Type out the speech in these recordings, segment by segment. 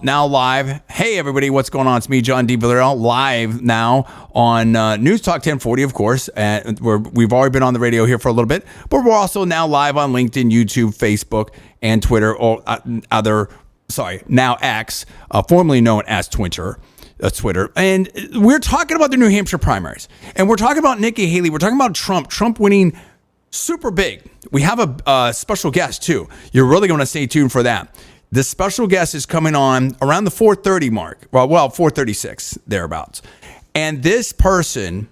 Now live. Hey everybody, what's going on? It's me, John D. Villarreal, live now on Newstalk 1040, of course. And we've already been on the radio here for a little bit, but we're also now live on LinkedIn, YouTube, Facebook, and Twitter, or now X, formerly known as Twitter. And we're talking about the New Hampshire primaries, and we're talking about Nikki Haley. We're talking about Trump winning super big. We have a special guest too. You're really going to stay tuned for that. The special guest is coming on around the 4:30 mark. Well, 4:36 thereabouts. And this person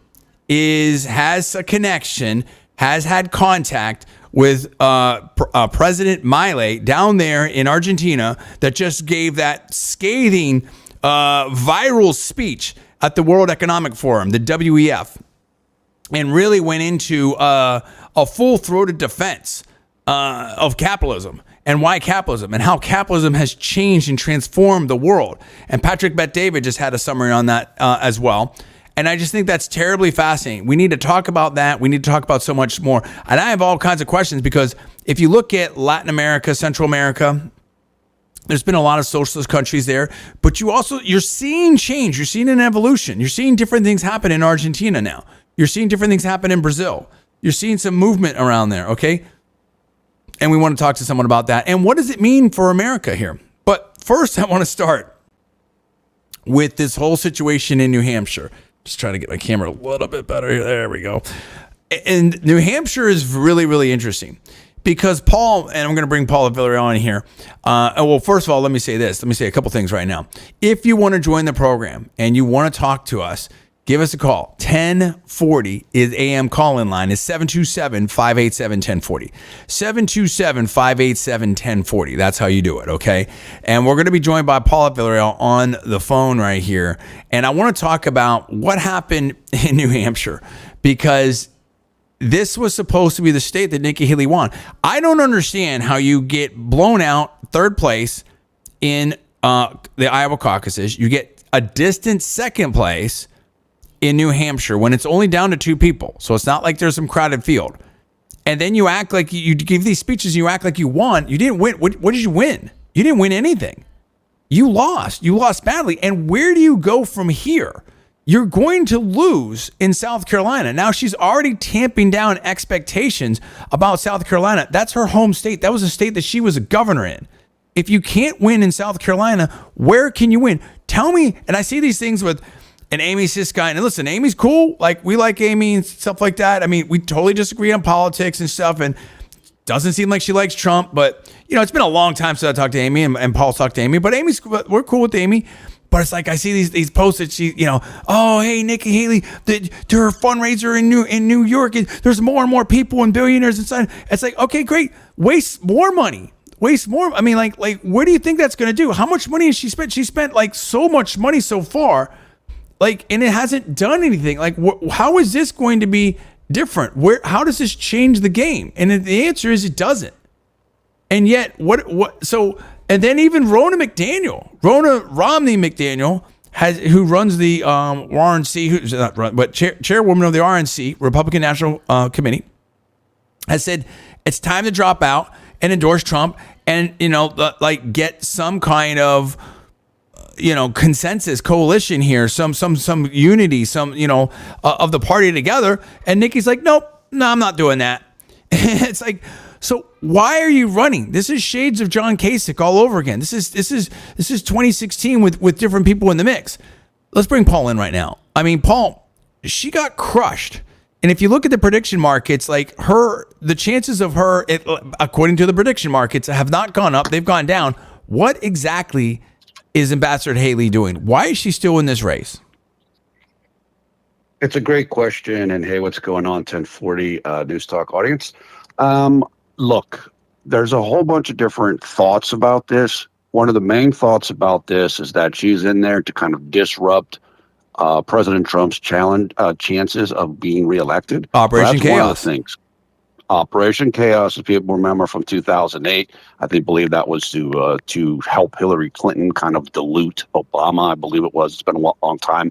has a connection, has had contact with President Milei down there in Argentina that just gave that scathing viral speech at the World Economic Forum, the WEF, and really went into a full-throated defense of capitalism. And why capitalism, and how capitalism has changed and transformed the world. And Patrick Bet-David just had a summary on that as well. And I just think that's terribly fascinating. We need to talk about that. We need to talk about so much more. And I have all kinds of questions, because if you look at Latin America, Central America, there's been a lot of socialist countries there, but you're seeing change. You're seeing an evolution. You're seeing different things happen in Argentina now. You're seeing different things happen in Brazil. You're seeing some movement around there, okay? And we want to talk to someone about that. And what does it mean for America here? But first, I want to start with this whole situation in New Hampshire. Just trying to get my camera a little bit better here. There we go. And New Hampshire is really, really interesting, because Paul, and I'm going to bring Paul Villarreal in here. Well, first of all, let me say this. Let me say a couple things right now. If you want to join the program and you want to talk to us, give us a call. 1040 is AM call-in line is 727-587-1040. 727-587-1040. That's how you do it, okay? And we're going to be joined by Paul Villarreal on the phone right here. And I want to talk about what happened in New Hampshire, because this was supposed to be the state that Nikki Haley won. I don't understand how you get blown out third place in the Iowa caucuses. You get a distant second place in New Hampshire when it's only down to two people. So it's not like there's some crowded field. And then you act like you give these speeches, you act like you won. You didn't win. What did you win? You didn't win anything. You lost. You lost badly. And where do you go from here? You're going to lose in South Carolina. Now, she's already tamping down expectations about South Carolina. That's her home state. That was a state that she was a governor in. If you can't win in South Carolina, where can you win? Tell me. And I see these things with and Amy's this guy. And listen, Amy's cool. Like, we like Amy and stuff like that. I mean, we totally disagree on politics and stuff. And doesn't seem like she likes Trump. But, it's been a long time since I talked to Amy and Paul talked to Amy. But we're cool with Amy. But it's like I see these posts that she, oh, hey, Nikki Haley, her fundraiser in New York. And there's more and more people and billionaires inside. It's like, okay, great. Waste more money. I mean, like, where do you think that's going to do? How much money has she spent? She spent like so much money so far. Like, and it hasn't done anything. Like, how is this going to be different? How does this change the game? And the answer is it doesn't. And yet, so, and then even Ronna Romney McDaniel, who runs the RNC, who's not run, but chairwoman of the RNC, Republican National Committee, has said it's time to drop out and endorse Trump and, get some kind of consensus coalition here, some unity, of the party together. And Nikki's like, no, I'm not doing that. It's like, so why are you running? This is shades of John Kasich all over again. This is 2016 with different people in the mix. Let's bring Paul in right now. I mean, Paul, she got crushed. And if you look at the prediction markets, like the chances of her, according to the prediction markets, have not gone up. They've gone down. What exactly is Ambassador Haley doing? Why is she still in this race? It's a great question. And hey, what's going on, 1040 News Talk audience? Look, there's a whole bunch of different thoughts about this. One of the main thoughts about this is that she's in there to kind of disrupt President Trump's chances of being reelected. Operation Chaos. One of the things. Operation Chaos, as people remember from 2008, I believe that was to help Hillary Clinton kind of dilute Obama. I believe it was. It's been a long time.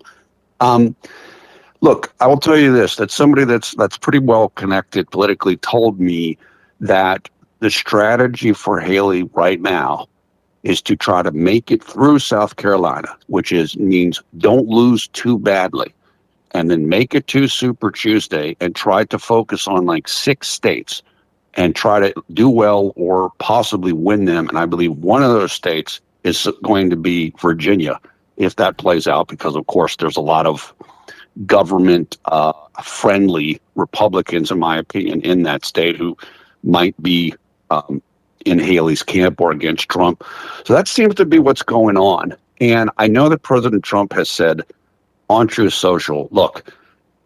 Look, I will tell you this: that somebody that's pretty well connected politically told me that the strategy for Haley right now is to try to make it through South Carolina, which means don't lose too badly, and then make it to Super Tuesday and try to focus on like 6 states and try to do well or possibly win them. And I believe one of those states is going to be Virginia, if that plays out, because of course there's a lot of government friendly Republicans, in my opinion, in that state who might be in Haley's camp or against Trump. So that seems to be what's going on. And I know that President Trump has said on Truth Social, look,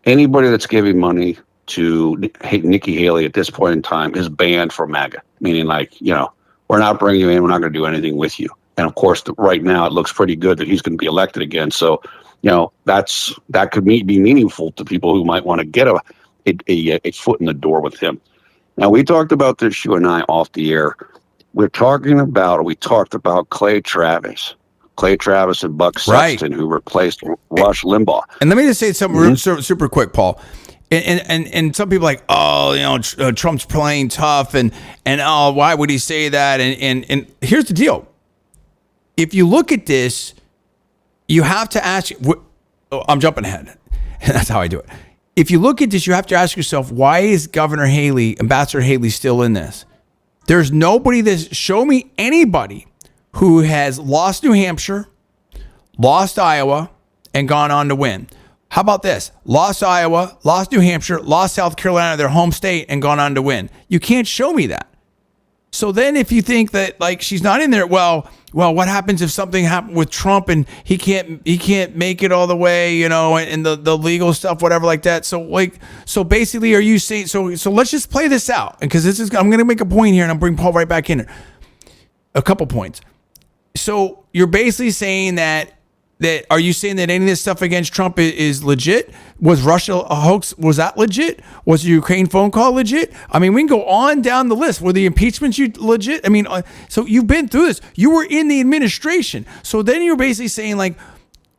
anybody that's giving money to Nikki Haley at this point in time is banned from MAGA, meaning like, we're not bringing you in. We're not going to do anything with you. And of course, right now it looks pretty good that he's going to be elected again. So, that could be meaningful to people who might want to get a foot in the door with him. Now, we talked about this, you and I, off the air. We talked about Clay Travis and Buck Sexton, who replaced Rush Limbaugh. And let me just say something super quick, Paul. And some people are like, oh, Trump's playing tough, and oh, why would he say that? And here's the deal. If you look at this, you have to ask, I'm jumping ahead. That's how I do it. If you look at this, you have to ask yourself, why is Ambassador Haley still in this? There's nobody show me anybody who has lost New Hampshire, lost Iowa, and gone on to win. How about this? Lost Iowa, lost New Hampshire, lost South Carolina, their home state, and gone on to win. You can't show me that. So then if you think that like she's not in there, well, what happens if something happened with Trump and he can't make it all the way, and the legal stuff, whatever like that. So basically, are you saying, so let's just play this out, because I'm going to make a point here and I'll bring Paul right back in here. A couple points. So you're basically saying that are you saying that any of this stuff against Trump is legit? Was Russia a hoax? Was that legit? Was the Ukraine phone call legit? I mean, we can go on down the list. Were the impeachments legit? I mean, so you've been through this. You were in the administration. So then you're basically saying like,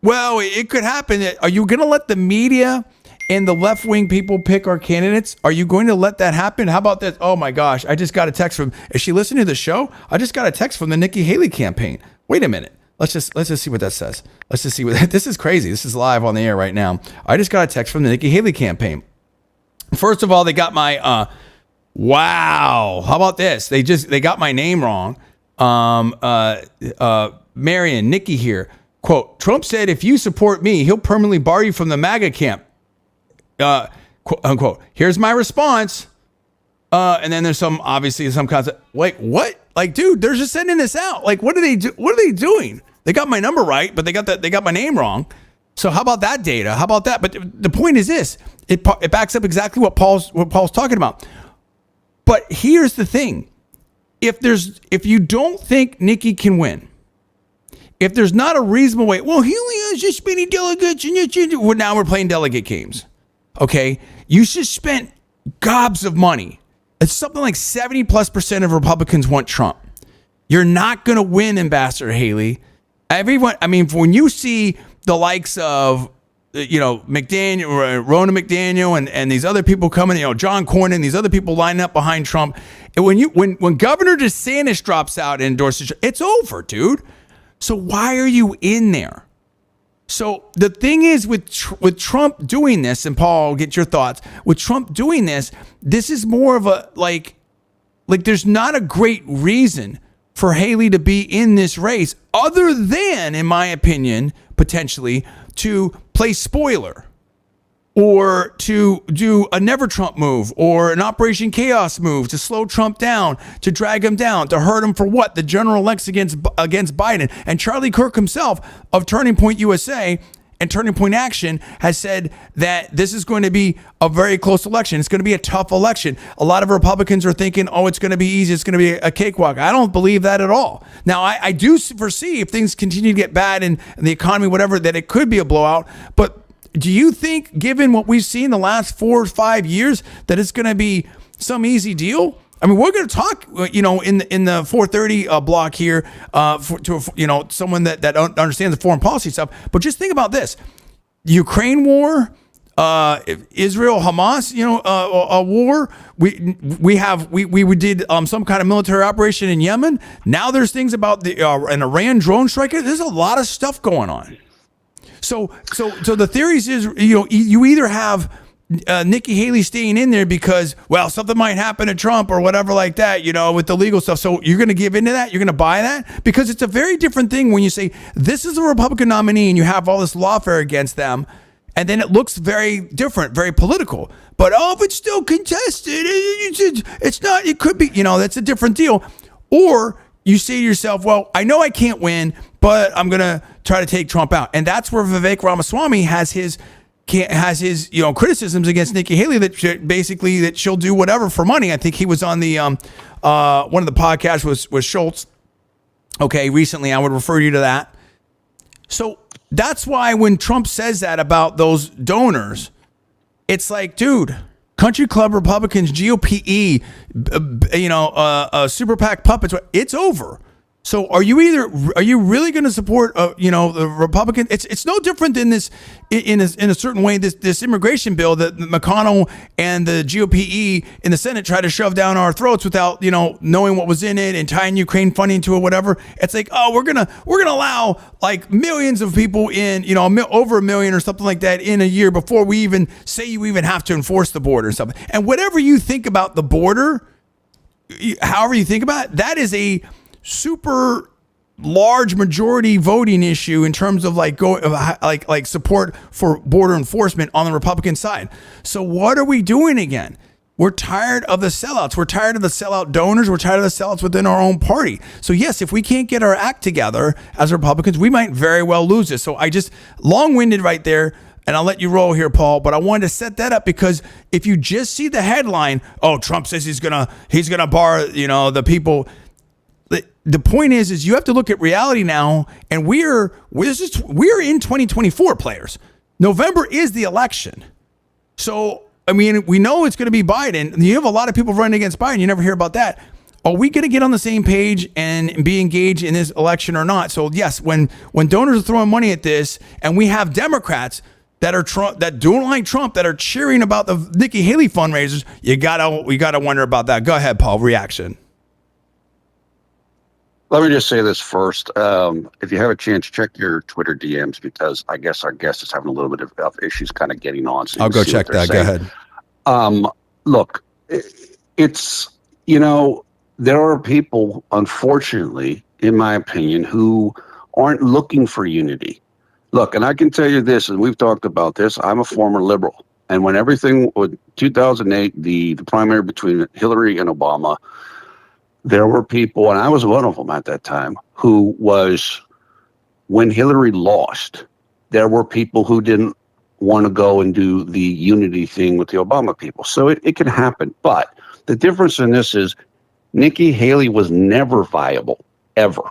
well, it could happen. Are you going to let the media and the left-wing people pick our candidates? Are you going to let that happen? How about this? Oh my gosh, I just got a text is she listening to the show? I just got a text from the Nikki Haley campaign. Wait a minute. Let's just see what that says. Let's just see this is crazy. This is live on the air right now. I just got a text from the Nikki Haley campaign. First of all, they got my wow. How about this? They got my name wrong. Marion, Nikki here. Quote, Trump said, if you support me, he'll permanently bar you from the MAGA camp. Quote, unquote. Here's my response. And then there's some concept. Wait, what? Like, dude, they're just sending this out. Like, what are they doing? They got my number right, but they got my name wrong. So how about that data? How about that? But the point is this: it backs up exactly what Paul's talking about. But here's the thing: if you don't think Nikki can win, if there's not a reasonable way, well, he only has just many delegates, and now we're playing delegate games. Okay, you just spent gobs of money. It's something like 70+% of Republicans want Trump. You're not going to win, Ambassador Haley. Everyone, I mean, when you see the likes of, McDaniel, Ronna McDaniel, and these other people coming, John Cornyn, these other people lining up behind Trump, and when Governor DeSantis drops out and endorses, it's over, dude. So why are you in there? So the thing is with Trump doing this, and Paul, I'll get your thoughts. With Trump doing this is more of a like there's not a great reason for Haley to be in this race other than, in my opinion, potentially to play spoiler or to do a Never Trump move or an Operation Chaos move to slow Trump down, to drag him down, to hurt him for what? The general election against Biden. And Charlie Kirk himself of Turning Point USA and Turning Point Action has said that this is going to be a very close election. It's going to be a tough election. A lot of Republicans are thinking, oh, it's going to be easy. It's going to be a cakewalk. I don't believe that at all. Now, I do foresee if things continue to get bad in the economy, whatever, that it could be a blowout. But do you think, given what we've seen the last 4 or 5 years, that it's going to be some easy deal? I mean, we're going to talk, in the 430 block here to someone that understands the foreign policy stuff. But just think about this: Ukraine war, Israel Hamas, a war. We did some kind of military operation in Yemen. Now there's things about an Iran drone strike. There's a lot of stuff going on. So the theories is you either have Nikki Haley staying in there because, well, something might happen to Trump or whatever like that, with the legal stuff. So you're going to give into that? You're going to buy that? Because it's a very different thing when you say this is a Republican nominee and you have all this lawfare against them, and then it looks very different, very political. But, if it's still contested, it's not, it could be, that's a different deal. Or you say to yourself, well, I know I can't win, but I'm going to try to take Trump out. And that's where Vivek Ramaswamy has his criticisms against Nikki Haley, that basically that she'll do whatever for money. I think he was on the one of the podcasts was Schultz. Okay, recently I would refer you to that. So that's why when Trump says that about those donors, it's like, dude, country club Republicans, GOP, super PAC puppets, it's over. So are you really going to support the Republican? It's no different than this in a certain way, this immigration bill that McConnell and the GOP in the Senate try to shove down our throats without knowing what was in it and tying Ukraine funding to it, whatever. It's like, oh, we're gonna allow like millions of people in, over 1 million or something like that in a year before we even say you even have to enforce the border or something. And whatever you think about the border, however you think about it, that is a super large majority voting issue in terms of like support for border enforcement on the Republican side. So what are we doing again? We're tired of the sellouts. We're tired of the sellout donors. We're tired of the sellouts within our own party. So yes, if we can't get our act together as Republicans, we might very well lose this. So I just long-winded right there, and I'll let you roll here, Paul, but I wanted to set that up because if you just see the headline, oh, Trump says he's gonna bar, the people. The point is you have to look at reality now, and we're in 2024, players. November is the election. So, I mean, we know it's going to be Biden. You have a lot of people running against Biden. You never hear about that. Are we going to get on the same page and be engaged in this election or not? So, yes, when donors are throwing money at this, and we have Democrats that are that don't like Trump, that are cheering about the Nikki Haley fundraisers, we gotta wonder about that. Go ahead, Paul. Reaction. Let me just say this first. If you have a chance, check your Twitter DMs because I guess our guest is having a little bit of issues kind of getting on. So I'll go check that. Saying. Go ahead. Look, it's, there are people, unfortunately, in my opinion, who aren't looking for unity. Look, and I can tell you this, and we've talked about this, I'm a former liberal. And when everything with 2008, the primary between Hillary and Obama, there were people, and I was one of them at that time, who was, when Hillary lost, there were people who didn't want to go and do the unity thing with the Obama people. So it can happen. But the difference in this is Nikki Haley was never viable, ever,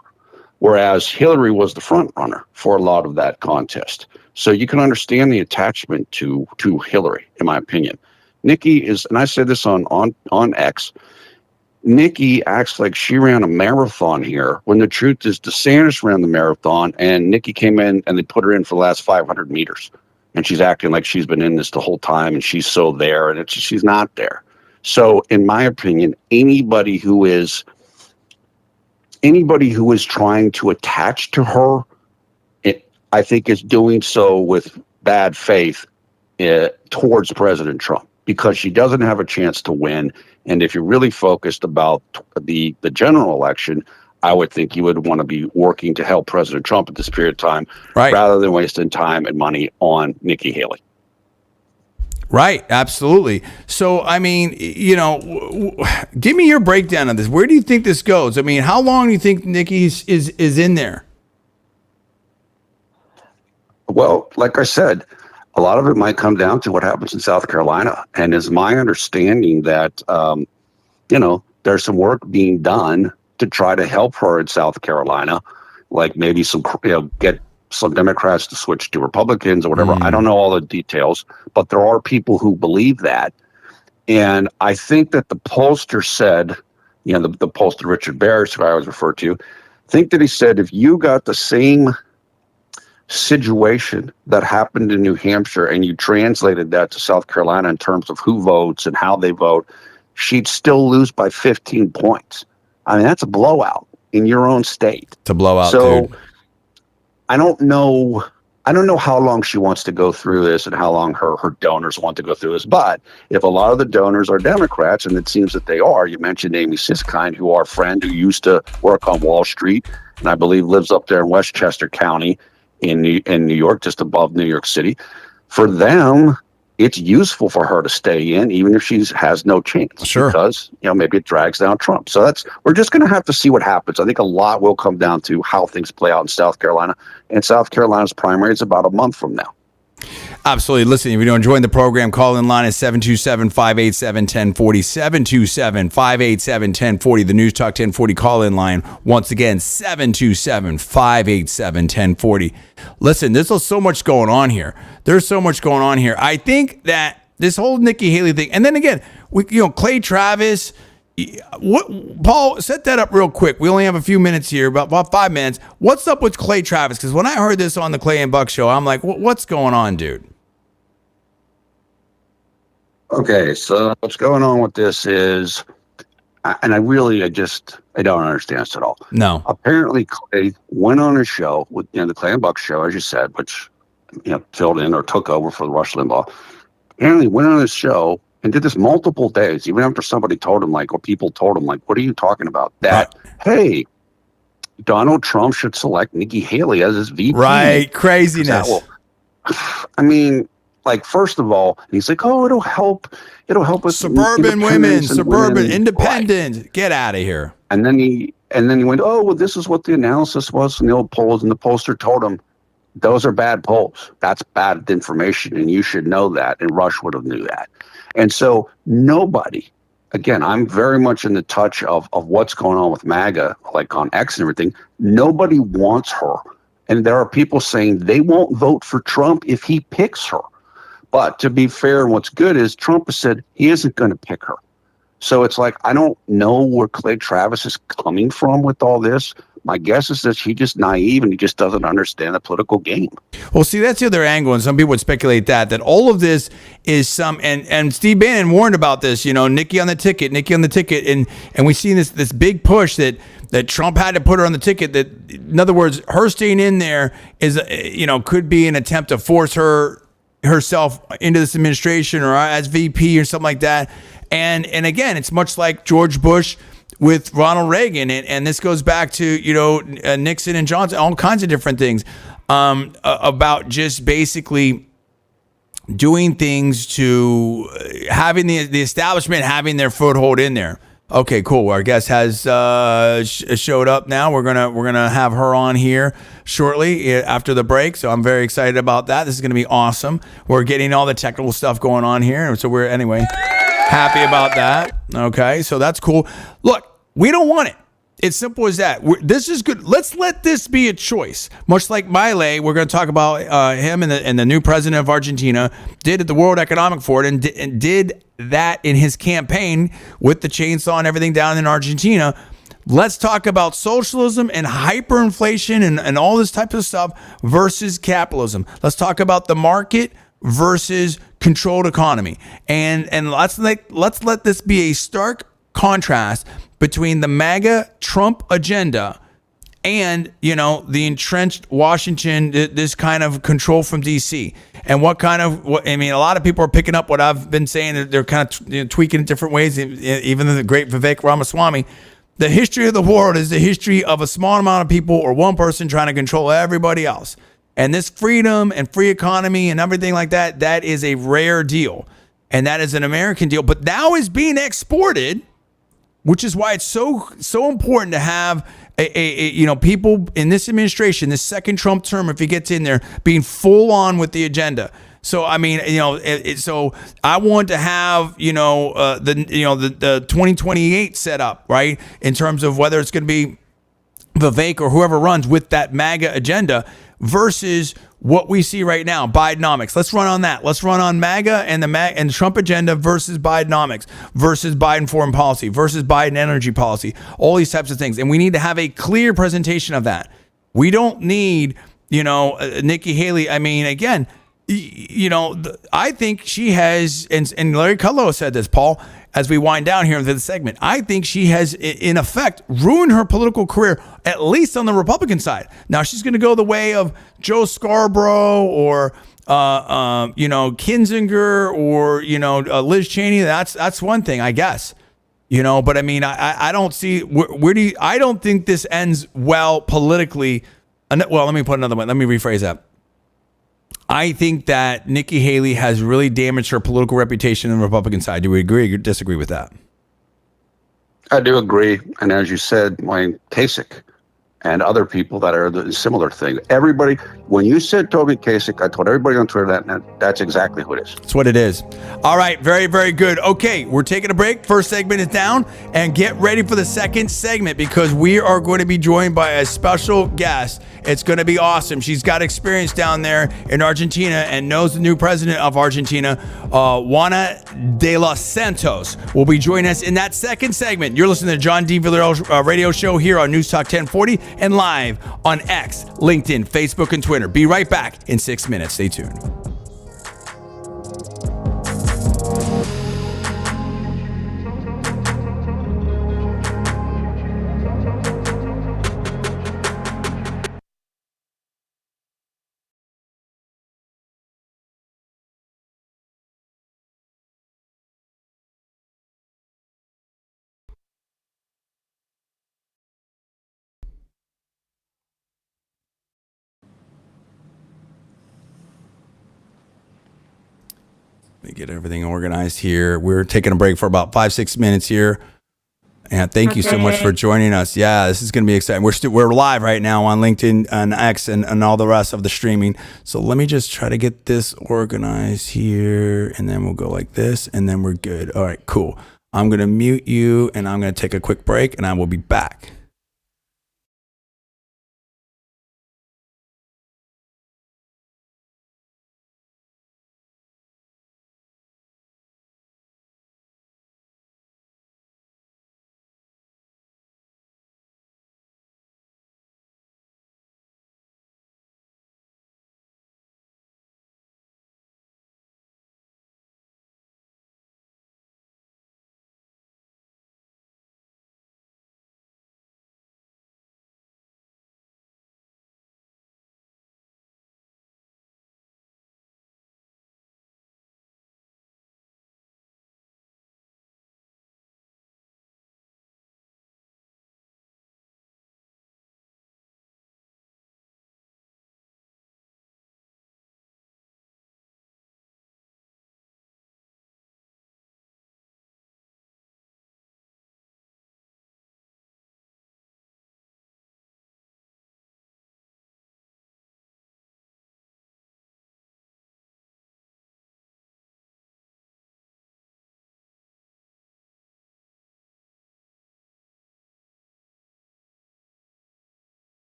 whereas Hillary was the front runner for a lot of that contest. So you can understand the attachment to Hillary, in my opinion. Nikki is, and I said this on X, Nikki acts like she ran a marathon here when the truth is DeSantis ran the marathon and Nikki came in and they put her in for the last 500 meters. And she's acting like she's been in this the whole time and she's so there, and she's not there. So in my opinion, anybody who is trying to attach to her, I think is doing so with bad faith towards President Trump, because she doesn't have a chance to win. And if you're really focused about the general election, I would think you would want to be working to help President Trump at this period of time, right, rather than wasting time and money on Nikki Haley. Right, absolutely. So, I mean, give me your breakdown of this. Where do you think this goes? I mean, how long do you think Nikki is in there? Well, like I said, a lot of it might come down to what happens in South Carolina. And it's my understanding that, there's some work being done to try to help her in South Carolina, like maybe get some Democrats to switch to Republicans or whatever. I don't know all the details, but there are people who believe that. And I think that the pollster said, the pollster Richard Barris, who I always refer to, think that he said, if you got the same situation that happened in New Hampshire and you translated that to South Carolina in terms of who votes and how they vote, she'd still lose by 15 points. I mean, that's a blowout in your own state. It's a blowout, so, dude. I don't know how long she wants to go through this and how long her donors want to go through this. But if a lot of the donors are Democrats, and it seems that they are, you mentioned Amy Siskind, who our friend who used to work on Wall Street and I believe lives up there in Westchester County in New York, just above New York City. For them, it's useful for her to stay in, even if she has no chance. Sure. Because, maybe it drags down Trump. So we're just going to have to see what happens. I think a lot will come down to how things play out in South Carolina. And South Carolina's primary is about a month from now. Absolutely. Listen, if you're enjoying the program, call in line at 727-587-1040, 727-587-1040, the News Talk 1040 call in line. Once again, 727-587-1040. Listen, there's so much going on here. There's so much going on here. I think that this whole Nikki Haley thing, and then again, Clay Travis, Paul, set that up real quick. We only have a few minutes here, about 5 minutes. What's up with Clay Travis? Because when I heard this on the Clay and Buck show, I'm like, what's going on, dude? Okay, so what's going on with this is, and I don't understand this at all. No. Apparently, Clay went on a show with the Clay and Buck show, as you said, which filled in or took over for the Rush Limbaugh. Apparently, went on his show and did this multiple days, even after somebody told him, or people told him, what are you talking about? That, hey, Donald Trump should select Nikki Haley as his VP. Right, craziness. First of all, he's like, oh, it'll help with suburban women, suburban independent. Right. Get out of here. And then he went, oh, well, this is what the analysis was from the old polls, and the pollster told him, those are bad polls. That's bad information, and you should know that. And Rush would have knew that. And so nobody, again, I'm very much in the touch of what's going on with MAGA, like on X and everything. Nobody wants her. And there are people saying they won't vote for Trump if he picks her. But to be fair, what's good is Trump has said he isn't going to pick her. So it's like, I don't know where Clay Travis is coming from with all this. My guess is that he's just naive and he just doesn't understand the political game. Well, see, that's the other angle, and some people would speculate that all of this is and Steve Bannon warned about this, Nikki on the ticket, and we've seen this big push that Trump had to put her on the ticket. That, in other words, her staying in there is, could be an attempt to force herself into this administration or as VP or something like that. And again, it's much like George Bush with Ronald Reagan, and this goes back to Nixon and Johnson, all kinds of different things about just basically doing things to having the establishment having their foothold in there. Okay, cool. Our guest has showed up now. We're gonna have her on here shortly after the break. So I'm very excited about that. This is gonna be awesome. We're getting all the technical stuff going on here, so we're happy about that. Okay, so that's cool. Look, we don't want it. It's simple as that. This is good. Let's let this be a choice. Much like Milei, we're going to talk about him and the new president of Argentina did at the World Economic Forum and did that in his campaign with the chainsaw and everything down in Argentina. Let's talk about socialism and hyperinflation and all this type of stuff versus capitalism. Let's talk about the market versus controlled economy. And let's let this be a stark contrast between the MAGA Trump agenda and, the entrenched Washington, this kind of control from DC. And a lot of people are picking up what I've been saying. They're kind of tweaking in different ways. Even the great Vivek Ramaswamy. The history of the world is the history of a small amount of people or one person trying to control everybody else. And this freedom and free economy and everything like that, that is a rare deal. And that is an American deal. But now is being exported, which is why it's so important to have people in this administration, this second Trump term, if he gets in there, being full on with the agenda. So so I want to have the 2028 set up, right, in terms of whether it's going to be Vivek or whoever runs with that MAGA agenda versus what we see right now, Bidenomics. Let's run on that. Let's run on MAGA and the Trump agenda versus Bidenomics, versus Biden foreign policy, versus Biden energy policy, all these types of things. And we need to have a clear presentation of that. We don't need Nikki Haley, I mean, again, I think she has, and Larry Kudlow said this, Paul, as we wind down here into the segment, I think she has, in effect, ruined her political career, at least on the Republican side. Now, she's going to go the way of Joe Scarborough or, Kinzinger or, Liz Cheney. That's one thing, I guess. But I mean, I don't see, I don't think this ends well politically. Well, let me put another one. Let me rephrase that. I think that Nikki Haley has really damaged her political reputation on the Republican side. Do we agree or disagree with that? I do agree. And as you said, Wayne Kasich and other people that are the similar thing. Everybody, when you said Toby Kasich, I told everybody on Twitter that's exactly who it is. That's what it is. All right. Very, very good. Okay. We're taking a break. First segment is down, and get ready for the second segment because we are going to be joined by a special guest. It's going to be awesome. She's got experience down there in Argentina and knows the new president of Argentina, Juana de los Santos, will be joining us in that second segment. You're listening to the John D. Villarreal radio show here on Newstalk 1040 and live on X, LinkedIn, Facebook, and Twitter. Be right back in 6 minutes. Stay tuned. Let me get everything organized here. We're taking a break for about 5-6 minutes here. And thank you so much for joining us. Yeah, this is going to be exciting. We're live right now on LinkedIn and X and all the rest of the streaming. So let me just try to get this organized here. And then we'll go like this. And then we're good. All right, cool. I'm going to mute you and I'm going to take a quick break and I will be back.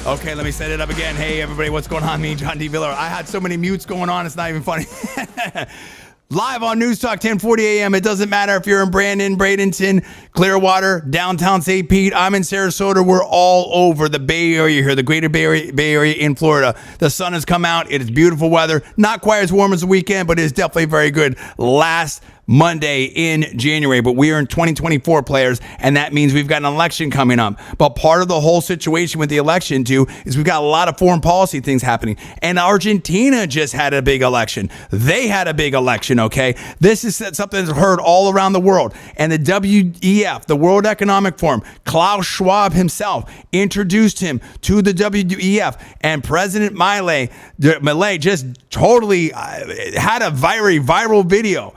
Okay, let me set it up again. Hey, everybody, what's going on? Me, John D. Villarreal. I had so many mutes going on, it's not even funny. Live on Newstalk 1040 AM. It doesn't matter if you're in Brandon, Bradenton, Clearwater, downtown St. Pete. I'm in Sarasota. We're all over the Bay Area here, the greater Bay Area in Florida. The sun has come out. It is beautiful weather. Not quite as warm as the weekend, but it is definitely very good. Last Monday in January, but we are in 2024 players, and that means we've got an election coming up. But part of the whole situation with the election too is we've got a lot of foreign policy things happening, and Argentina just had a big election. They had a big election. Okay, this is something that's heard all around the world, and the WEF, the World Economic Forum, Klaus Schwab himself introduced him to the WEF, and President Milei just totally had a very viral video.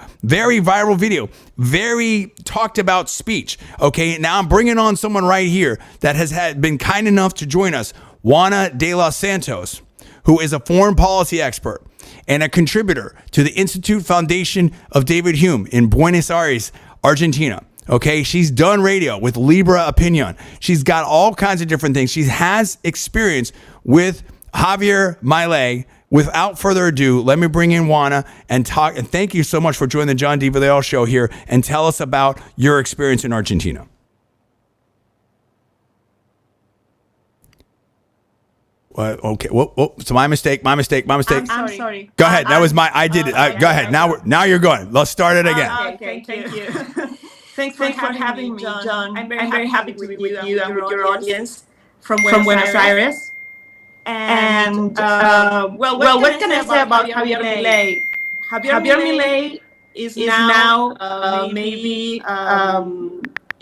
Very talked about speech. Okay, now I'm bringing on someone right here that has been kind enough to join us, Juana de los Santos, who is a foreign policy expert and a contributor to the Institute Foundation of David Hume in Buenos Aires, Argentina. Okay, she's done radio with Libra Opinion. She's got all kinds of different things. She has experience with Javier Milei. Without further ado, let me bring in Juana and talk. And thank you so much for joining the John D. Villarreal show here and tell us about your experience in Argentina. Okay. Whoa. So my mistake. I'm sorry. Go ahead. That was I did it. Go ahead. Now you're going. Let's start it again. Okay. Thank you. Thanks for having me, John. I'm very happy to be with you and with your audience from Buenos Aires. And what can I say about Javier Milei? Javier Milei is now maybe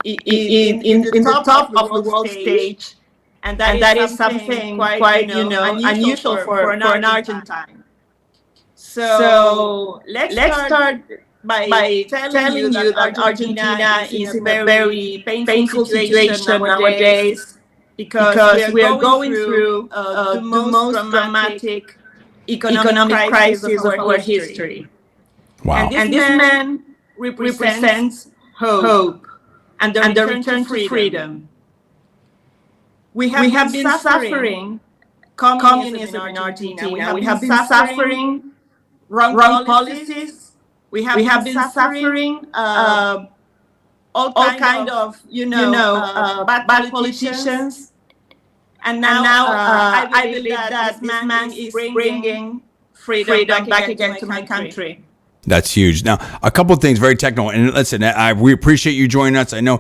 in the top of the world stage, and that is something quite unusual for an Argentine. So let's start by telling you that Argentina is in a very painful situation nowadays. Because we are going through the most dramatic economic crisis of our history. Wow. And this man represents hope and the return to freedom. We have been suffering communism in Argentina. We have been suffering wrong policies. We have been suffering all kind of bad politicians, and now I believe that this man is bringing freedom back again to my country. That's huge. Now, a couple of things, very technical. And listen, we appreciate you joining us. I know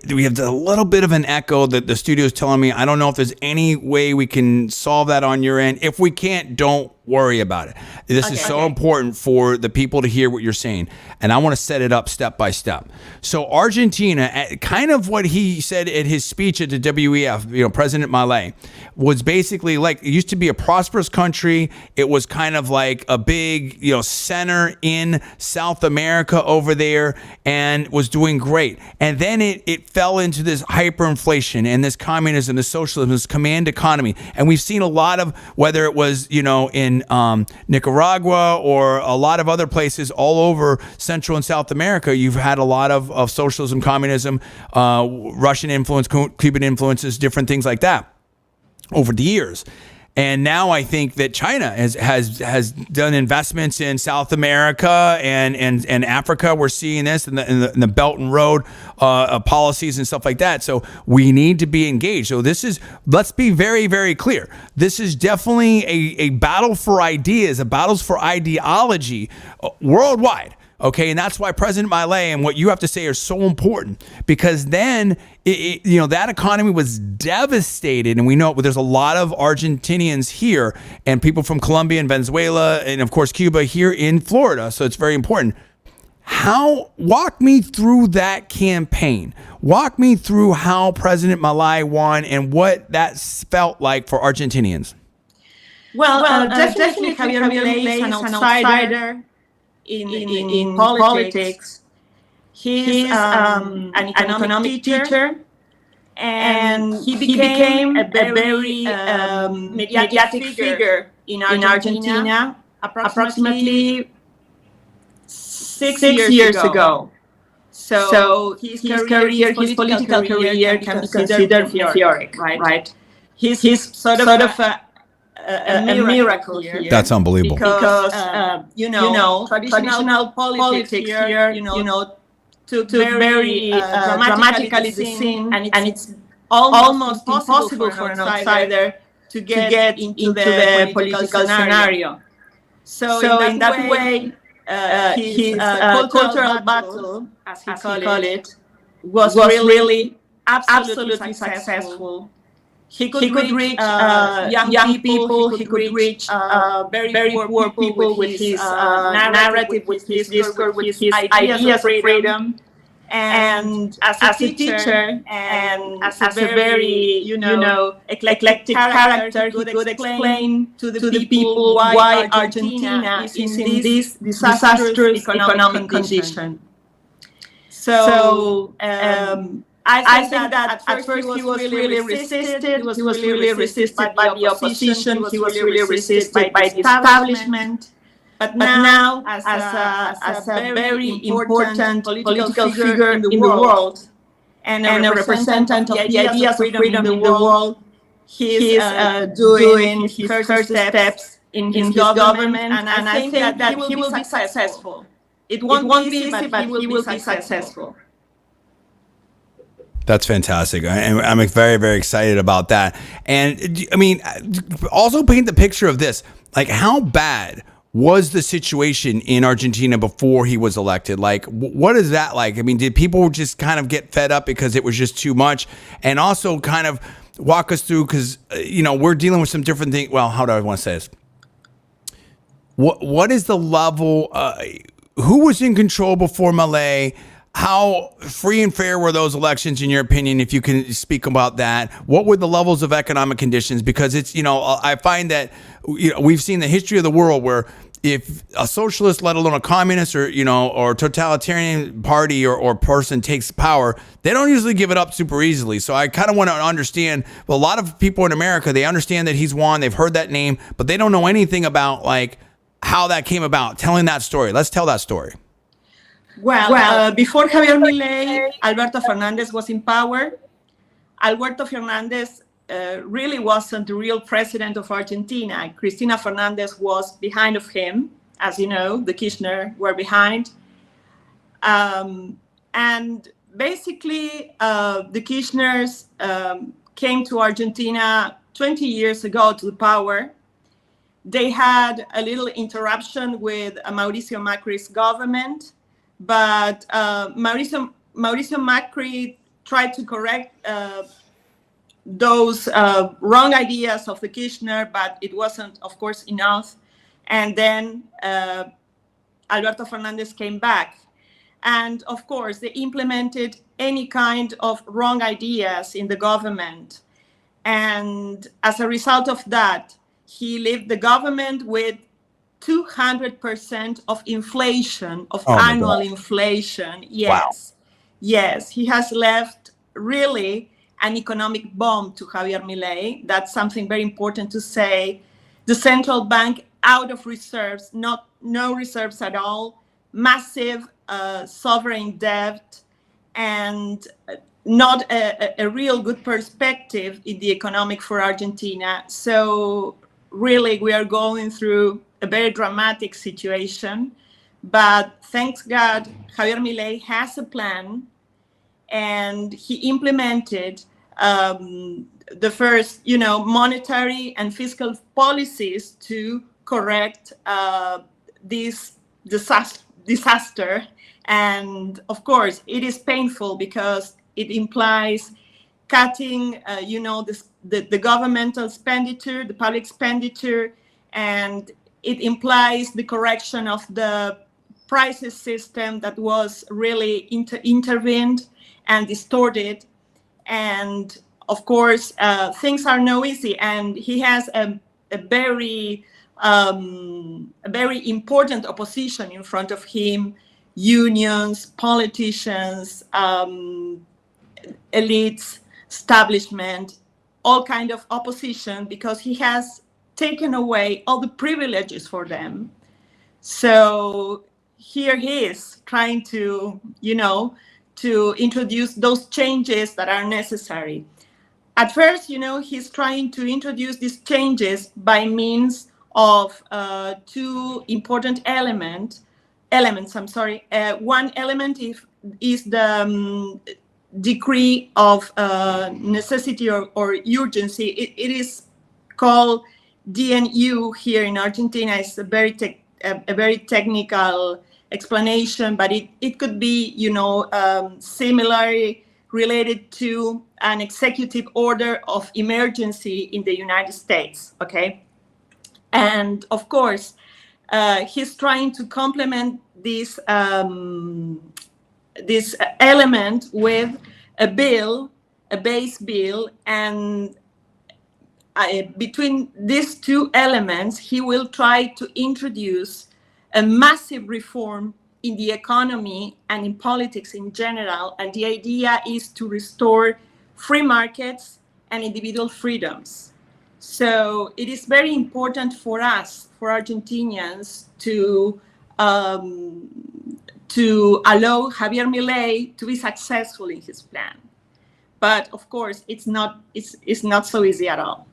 we have a little bit of an echo that the studio is telling me. I don't know if there's any way we can solve that on your end. If we can't, don't worry about it. This is so important for the people to hear what you're saying. And I want to set it up step by step. So Argentina, kind of what he said at his speech at the WEF, President Milei, was basically like, it used to be a prosperous country. It was kind of like a big, center in South America over there, and was doing great. And then it fell into this hyperinflation and this communism, this socialism, this command economy. And we've seen a lot of, whether it was, in Nicaragua or a lot of other places all over Central and South America, you've had a lot of socialism, communism, Russian influence, Cuban influences, different things like that over the years. And now I think that China has done investments in South America and Africa. We're seeing this in the Belt and Road policies and stuff like that. So we need to be engaged. So let's be very, very clear. This is definitely a battle for ideas, a battle for ideology worldwide. Okay, and that's why President Milei and what you have to say are so important, because then that economy was devastated, and we know there's a lot of Argentinians here and people from Colombia and Venezuela and of course Cuba here in Florida. So it's very important. Walk me through that campaign. Walk me through how President Milei won and what that felt like for Argentinians. Well, definitely Javier Milei is an outsider in politics. He's an economic teacher, and he became a very mediatic figure in Argentina approximately 6 years ago. So his political career can be considered meteoric, right? he's sort of a miracle here. That's unbelievable. Because traditional politics here, took very dramatically the scene, and it's almost impossible for an outsider to get into the political scenario. So in that way, his cultural battle, as he called it, was really absolutely successful. He could reach young people, he could reach very poor people with his narrative, with his discourse, with his ideas of freedom. And as a teacher and as a very, eclectic character, he could explain to the people why Argentina is in this disastrous economic condition. So I think that at first he was really resisted. He was really resisted by the opposition. He was really resisted by the establishment. But now, as a very important political figure in the world and a representative of the ideas of freedom in the world, he is doing his first steps in his government, and I think that he will be successful. It won't be easy, but he will be successful. That's fantastic. I'm very, very excited about that. And I mean, also paint the picture of this. Like, how bad was the situation in Argentina before he was elected? Like, what is that like? I mean, did people just kind of get fed up because it was just too much? And also kind of walk us through, because, we're dealing with some different things. Well, how do I want to say this? What is the level? Who was in control before Milei? How free and fair were those elections, in your opinion, if you can speak about that? What were the levels of economic conditions? Because it's, I find that, we've seen the history of the world where if a socialist, let alone a communist or totalitarian party or person takes power, they don't usually give it up super easily. So I kind of want to understand, well, a lot of people in America, they understand that he's won, they've heard that name, but they don't know anything about like how that came about, telling that story. Let's tell that story. Well, before Javier Milei, Alberto Fernandez was in power. Alberto Fernandez really wasn't the real president of Argentina. Cristina Fernandez was behind of him. As you know, the Kirchner were behind. And basically, the Kirchners came to Argentina 20 years ago to the power. They had a little interruption with Mauricio Macri's government. But Mauricio Macri tried to correct those wrong ideas of the Kirchner, but it wasn't, of course, enough. And then Alberto Fernandez came back. And, of course, they implemented any kind of wrong ideas in the government. And as a result of that, he left the government with 200% of inflation, of annual inflation. Yes. Wow. Yes, he has left really an economic bomb to Javier Milei. That's something very important to say. The central bank out of reserves, no reserves at all, massive sovereign debt, and not a real good perspective in the economic for Argentina. So really, we are going through a very dramatic situation, but thanks God, Javier Milei has a plan, and he implemented the first, monetary and fiscal policies to correct this disaster. And of course, it is painful because it implies cutting, the governmental expenditure, the public expenditure, and it implies the correction of the prices system that was really intervened and distorted. And of course, things are no easy. And he has a very important opposition in front of him: unions, politicians, elites, establishment, all kind of opposition, because he has taken away all the privileges for them. So here he is trying to, to introduce those changes that are necessary. At first, he's trying to introduce these changes by means of two important elements. One element is the decree of necessity or urgency. It is called DNU here in Argentina. It's a very technical explanation, but it could be, similarly related to an executive order of emergency in the United States, okay? And of course, he's trying to complement this element with a base bill, and between these two elements, he will try to introduce a massive reform in the economy and in politics in general. And the idea is to restore free markets and individual freedoms. So it is very important for us, for Argentinians, to allow Javier Milei to be successful in his plan. But of course, it's not so easy at all.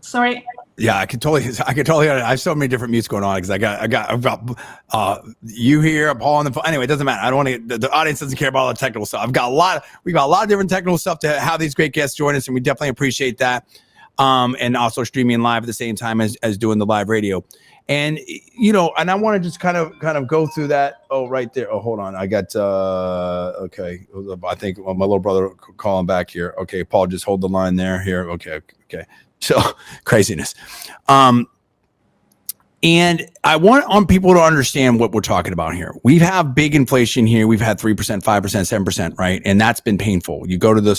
Sorry. Yeah, I could totally. I have so many different mutes going on because I've got you here, Paul on the phone. Anyway, it doesn't matter. I don't want to. The audience doesn't care about all the technical stuff. We got a lot of different technical stuff to have these great guests join us, and we definitely appreciate that. And also streaming live at the same time as doing the live radio. And and I want to just kind of go through that. Oh, right there. Oh, hold on. I got okay. I think my little brother calling back here. Okay, Paul, just hold the line there. Here. Okay. So craziness. And I want people to understand what we're talking about here. We have big inflation here. We've had 3%, 5%, 7%, right? And that's been painful. You go to the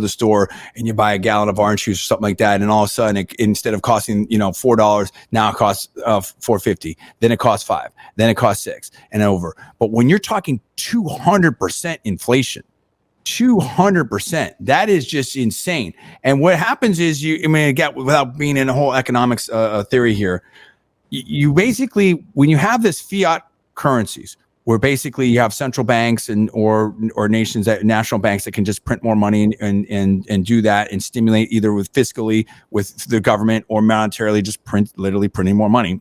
store and you buy a gallon of orange juice or something like that, and all of a sudden, instead of costing $4, now it costs $4.50. Then it costs $5. Then it costs $6 and over. But when you're talking 200% inflation, 200%. That is just insane. And what happens is without being in a whole economics theory here, you basically, when you have this fiat currencies, where basically you have central banks or nations, that national banks that can just print more money and do that and stimulate either fiscally with the government or monetarily, just literally printing more money.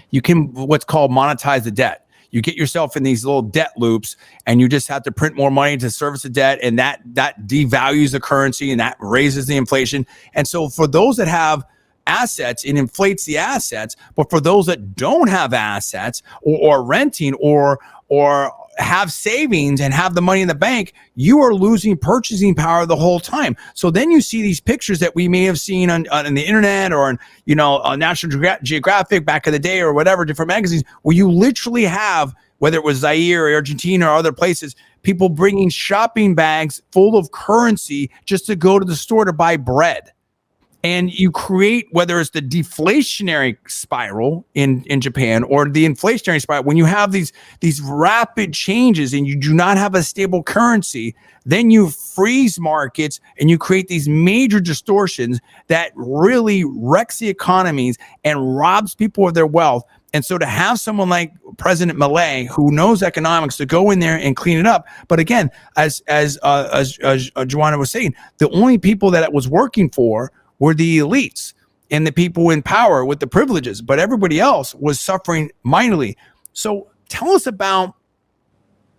You can what's called monetize the debt. You get yourself in these little debt loops, and you just have to print more money to service the debt, and that devalues the currency, and that raises the inflation. And so for those that have assets, it inflates the assets. But for those that don't have assets or renting or have savings and have the money in the bank, you are losing purchasing power the whole time. So then you see these pictures that we may have seen on the internet or on National Geographic back in the day or whatever, different magazines, where you literally have, whether it was Zaire or Argentina or other places, people bringing shopping bags full of currency just to go to the store to buy bread. And you create, whether it's the deflationary spiral in Japan or the inflationary spiral, when you have these rapid changes and you do not have a stable currency, then you freeze markets and you create these major distortions that really wrecks the economies and robs people of their wealth. And so to have someone like President Milei, who knows economics, to go in there and clean it up. But again, as Joanna was saying, the only people that it was working for were the elites and the people in power with the privileges, but everybody else was suffering mightily. So tell us about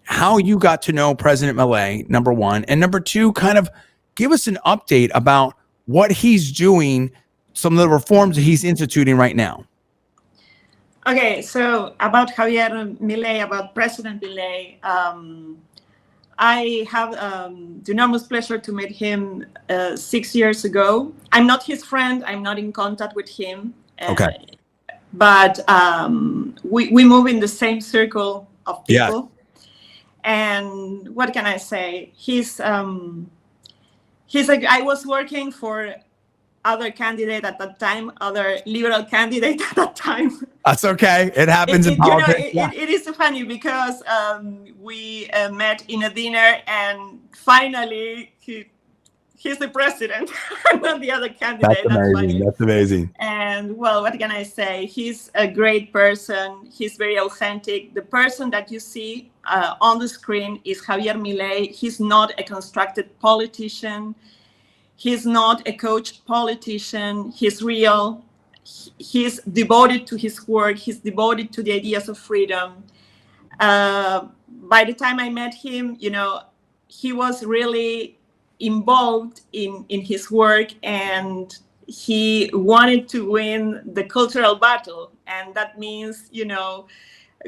how you got to know President Milei, number one, and number two, kind of give us an update about what he's doing, some of the reforms that he's instituting right now. Okay, so about Javier Milei, about President Milei, I have the enormous pleasure to meet him 6 years ago. I'm not his friend. I'm not in contact with him. Okay. But we move in the same circle of people. Yeah. And what can I say? He's like, I was working for other candidate at that time, other liberal candidate at that time. That's okay. It happens in politics. It is funny because we met in a dinner, and finally he's the president, not the other candidate. That's amazing. Funny. That's amazing. And well, what can I say? He's a great person. He's very authentic. The person that you see on the screen is Javier Milei. He's not a constructed politician. He's not a coached politician. He's real. He's devoted to his work. He's devoted to the ideas of freedom. By the time I met him, he was really involved in his work, and he wanted to win the cultural battle. And that means,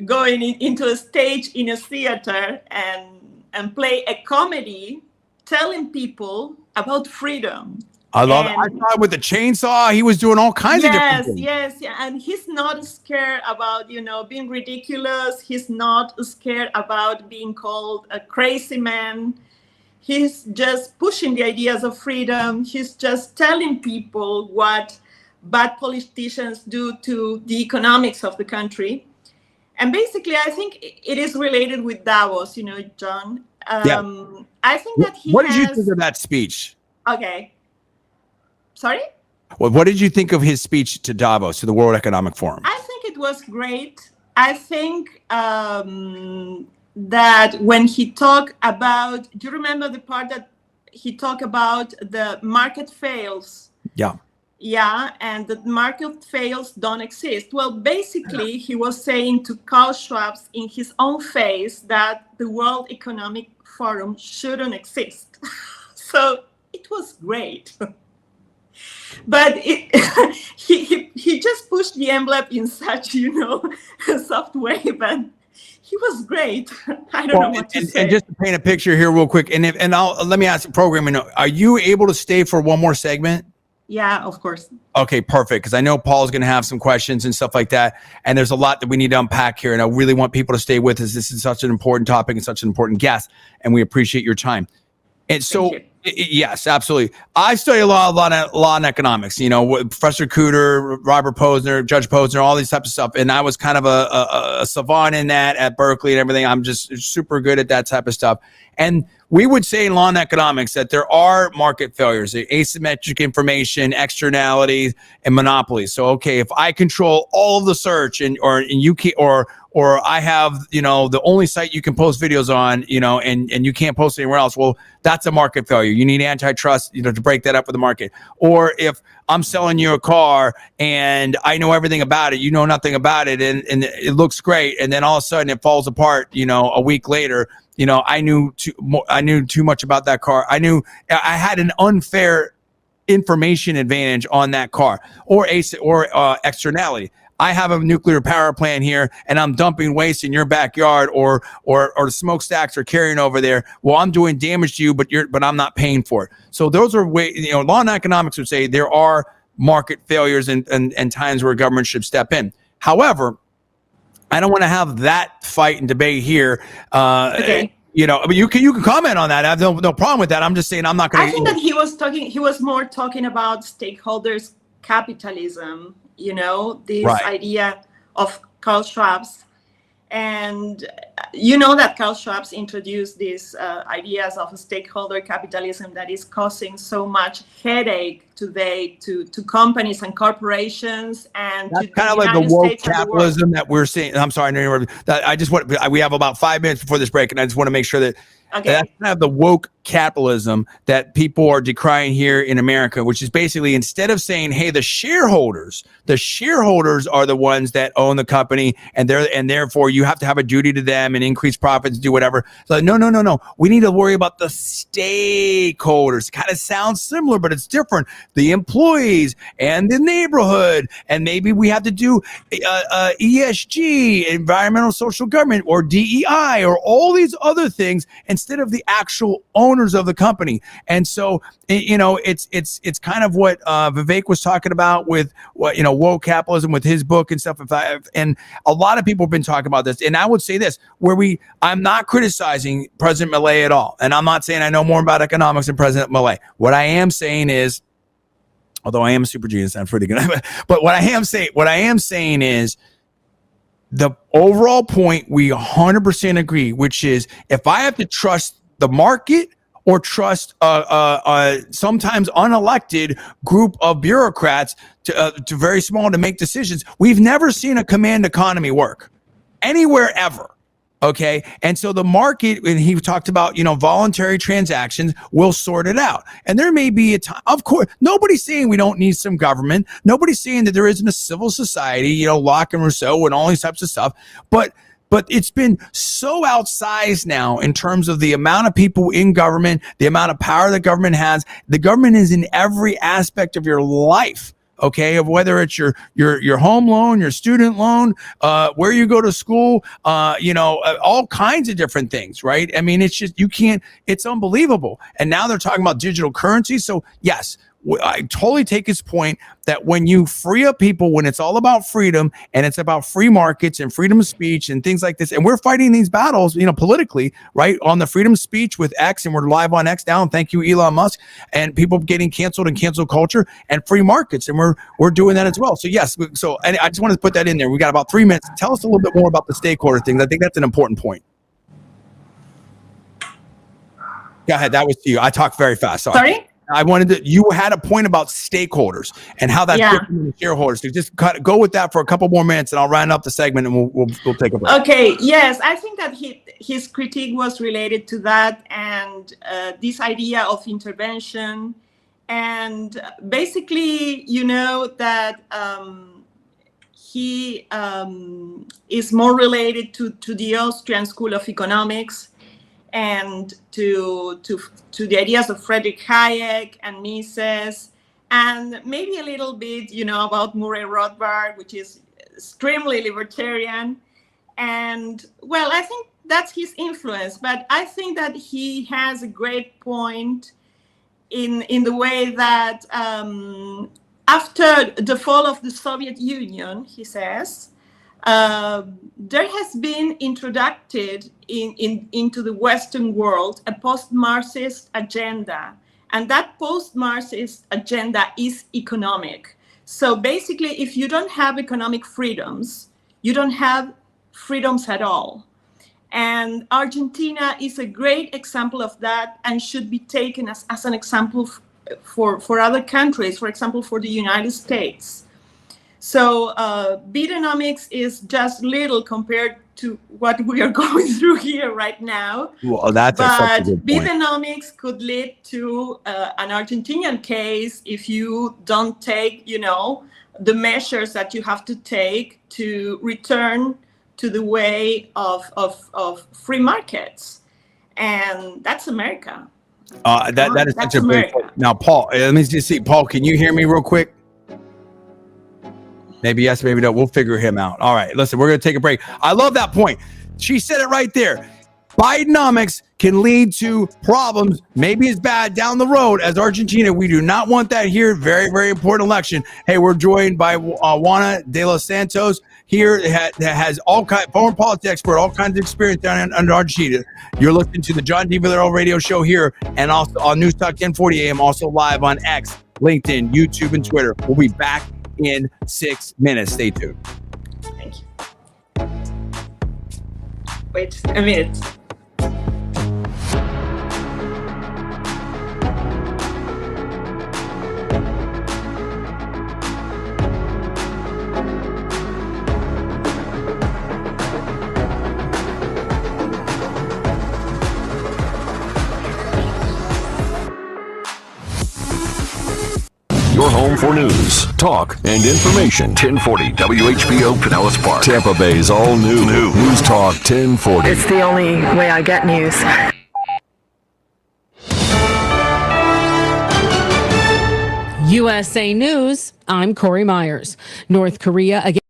going into a stage in a theater and play a comedy telling people about freedom. I love it. I saw it with the chainsaw. He was doing all kinds of different things. Yes. And he's not scared about, being ridiculous. He's not scared about being called a crazy man. He's just pushing the ideas of freedom. He's just telling people what bad politicians do to the economics of the country. And basically, I think it is related with Davos, John. I think that What did you think of that speech? Okay. Sorry? Well, what did you think of his speech to Davos, to the World Economic Forum? I think it was great. I think that when he talked about, do you remember the part that he talked about the market fails? Yeah. Yeah, and the market fails don't exist. Well, basically, he was saying to Klaus Schwab in his own face that the World Economic Forum shouldn't exist. So it was great. But he just pushed the envelope in such, a soft way, but he was great. I don't know what to say. And just to paint a picture here real quick, let me ask the programming, are you able to stay for one more segment? Yeah, of course. Okay, perfect. Because I know Paul's going to have some questions and stuff like that. And there's a lot that we need to unpack here. And I really want people to stay with us. This is such an important topic and such an important guest. And we appreciate your time. And so, yes, absolutely. I study a lot of law and economics, Professor Cooter, Robert Posner, Judge Posner, all these types of stuff. And I was kind of a savant in that at Berkeley and everything. I'm just super good at that type of stuff. And we would say in law and economics that there are market failures, asymmetric information, externalities, and monopolies. So, okay, if I control all of the search or I have, the only site you can post videos on, and you can't post anywhere else, well, that's a market failure. You need antitrust, to break that up with the market. Or if I'm selling you a car and I know everything about it, you know nothing about it, and it looks great, and then all of a sudden it falls apart, a week later. I knew too much about that car. I had an unfair information advantage on that car, or externality. I have a nuclear power plant here and I'm dumping waste in your backyard, or smokestacks are carrying over there. Well, I'm doing damage to you, but I'm not paying for it. So those are ways, law and economics would say there are market failures and times where government should step in. However, I don't want to have that fight and debate here. Okay. But you can comment on that. I have no problem with that. I'm just saying I'm not going to. I think that he was more talking about stakeholders capitalism, this idea of Karl Schwab's. And that Karl Schwab's introduced these ideas of stakeholder capitalism that is causing so much headache today to companies and corporations, and that's to kind of like the woke capitalism that we're seeing. I'm sorry, we have about 5 minutes before this break, and I just want to make sure that that's kind of the woke capitalism that people are decrying here in America, which is basically, instead of saying, hey, the shareholders are the ones that own the company, and therefore you have to have a duty to them and increase profits, do whatever. So no. We need to worry about the stakeholders. It kind of sounds similar, but it's different. The employees and the neighborhood, and maybe we have to do ESG, environmental social government, or DEI, or all these other things instead of the actual owners of the company. And so, it's kind of what Vivek was talking about with woke capitalism with his book and stuff. And a lot of people have been talking about this. And I would say this, I'm not criticizing President Milei at all. And I'm not saying I know more about economics than President Milei. What I am saying is, although I am a super genius, I'm pretty good. But what I am saying is, the overall point we 100% agree, which is, if I have to trust the market or trust sometimes unelected group of bureaucrats to very small to make decisions. We've never seen a command economy work anywhere ever. Okay. And so the market, and he talked about, voluntary transactions will sort it out. And there may be a time, of course, nobody's saying we don't need some government. Nobody's saying that there isn't a civil society, Locke and Rousseau and all these types of stuff. But it's been so outsized now in terms of the amount of people in government, the amount of power that government has. The government is in every aspect of your life. Okay, of whether it's your home loan, your student loan, where you go to school, all kinds of different things, right? I mean, it's just, you can't, it's unbelievable. And now they're talking about digital currency. So yes, I totally take his point that when you free up people, when it's all about freedom and it's about free markets and freedom of speech and things like this, and we're fighting these battles, politically, right, on the freedom of speech with X, and we're live on X now, and thank you, Elon Musk, and people getting canceled and cancel culture and free markets, and we're doing that as well. So yes, and I just wanted to put that in there. We got about 3 minutes. Tell us a little bit more about the stakeholder thing. I think that's an important point. Go ahead. That was to you. I talked very fast. Sorry? I wanted to, you had a point about stakeholders and how that's different than shareholders. So just go with that for a couple more minutes and I'll round up the segment and we'll take a break. Okay. Yes. I think that his critique was related to that and this idea of intervention and basically, that he is more related to the Austrian School of Economics and to the ideas of Friedrich Hayek and Mises, and maybe a little bit, about Murray Rothbard, which is extremely libertarian. And well, I think that's his influence, but I think that he has a great point in the way that after the fall of the Soviet Union, he says, there has been introduced into the Western world a post-Marxist agenda. And that post-Marxist agenda is economic. So basically, if you don't have economic freedoms, you don't have freedoms at all. And Argentina is a great example of that and should be taken as an example for other countries, for example, for the United States. So Bidenomics is just little compared to what we are going through here right now. Well, that's such a good point. Bidenomics could lead to an Argentinian case if you don't take, the measures that you have to take to return to the way of free markets. And that's America. That is such a great point. Now, Paul, let me just see. Paul, can you hear me real quick? Maybe yes, maybe no. We'll figure him out. All right, listen, we're going to take a break. I love that point. She said it right there. Bidenomics can lead to problems, maybe as bad down the road as Argentina. We do not want that here. Very, very important election. Hey, we're joined by Juana de los Santos here that has all kinds, foreign policy expert, all kinds of experience down under Argentina. You're listening to the John D. Villarreal radio show here and also on Newstalk 1040 AM, also live on X, LinkedIn, YouTube, and Twitter. We'll be back in 6 minutes. Stay tuned. Thank you. Wait a minute. Your home for news, talk, and information. 1040 WHBO Pinellas Park. Tampa Bay's all new News Talk 1040. It's the only way I get news. USA News, I'm Corey Myers. North Korea again.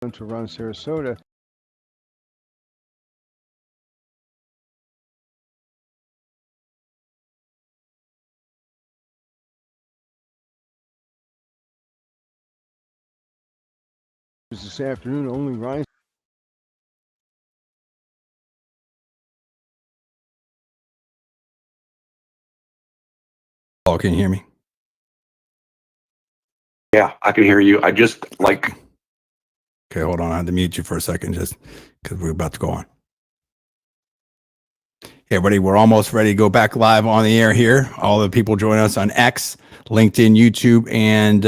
to run Sarasota. This afternoon, only Ryan. Paul, can you hear me? Yeah, I can hear you. I just like. Okay, hold on. I had to mute you for a second just because we're about to go on. Hey, everybody, we're almost ready to go back live on the air here. All the people join us on X, LinkedIn, YouTube, and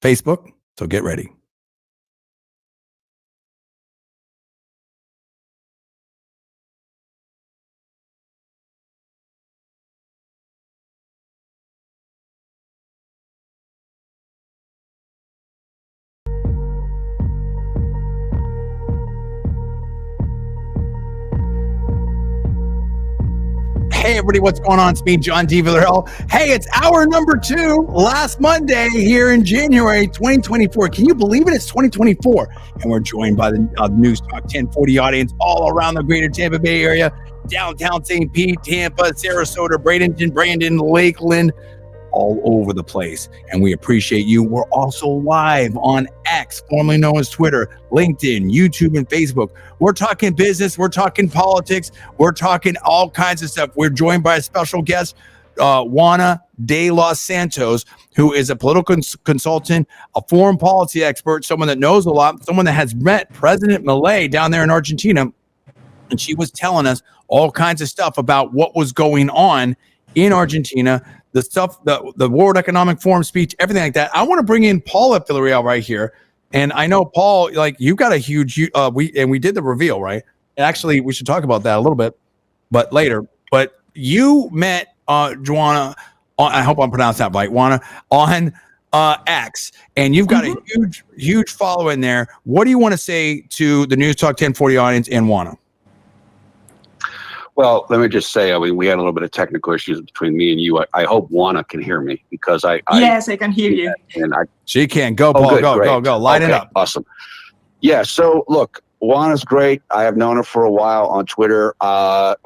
Facebook. So get ready. Hey, everybody, what's going on? It's me, John D. Villarreal. Hey, it's hour number 2, last Monday here in January 2024. Can you believe it? It's 2024. And we're joined by the Newstalk 1040 audience all around the greater Tampa Bay area, downtown St. Pete, Tampa, Sarasota, Bradenton, Brandon, Lakeland, all over the place. And we appreciate you. We're also live on X, formerly known as Twitter, LinkedIn, YouTube, and Facebook. We're talking business. We're talking politics. We're talking all kinds of stuff. We're joined by a special guest, Juana de los Santos, who is a political consultant, a foreign policy expert, someone that knows a lot, someone that has met President Milei down there in Argentina. And she was telling us all kinds of stuff about what was going on in Argentina, the stuff, the World Economic Forum speech, everything like that. I want to bring in Paul at Villarreal right here. And I know, Paul, like you got a huge, we did the reveal, right? And actually, we should talk about that a little bit, but later. But you met Juana, I hope I'm pronouncing that right, Juana, on X, and you've got a huge following there. What do you want to say to the Newstalk 1040 audience and Juana? Well, let me just say, I mean, we had a little bit of technical issues between me and you. I hope Juana can hear me because Yes, I can hear you. And she can. Go, Paul. Go. Light it up. Awesome. Yeah. So look, Juana's great. I have known her for a while on Twitter.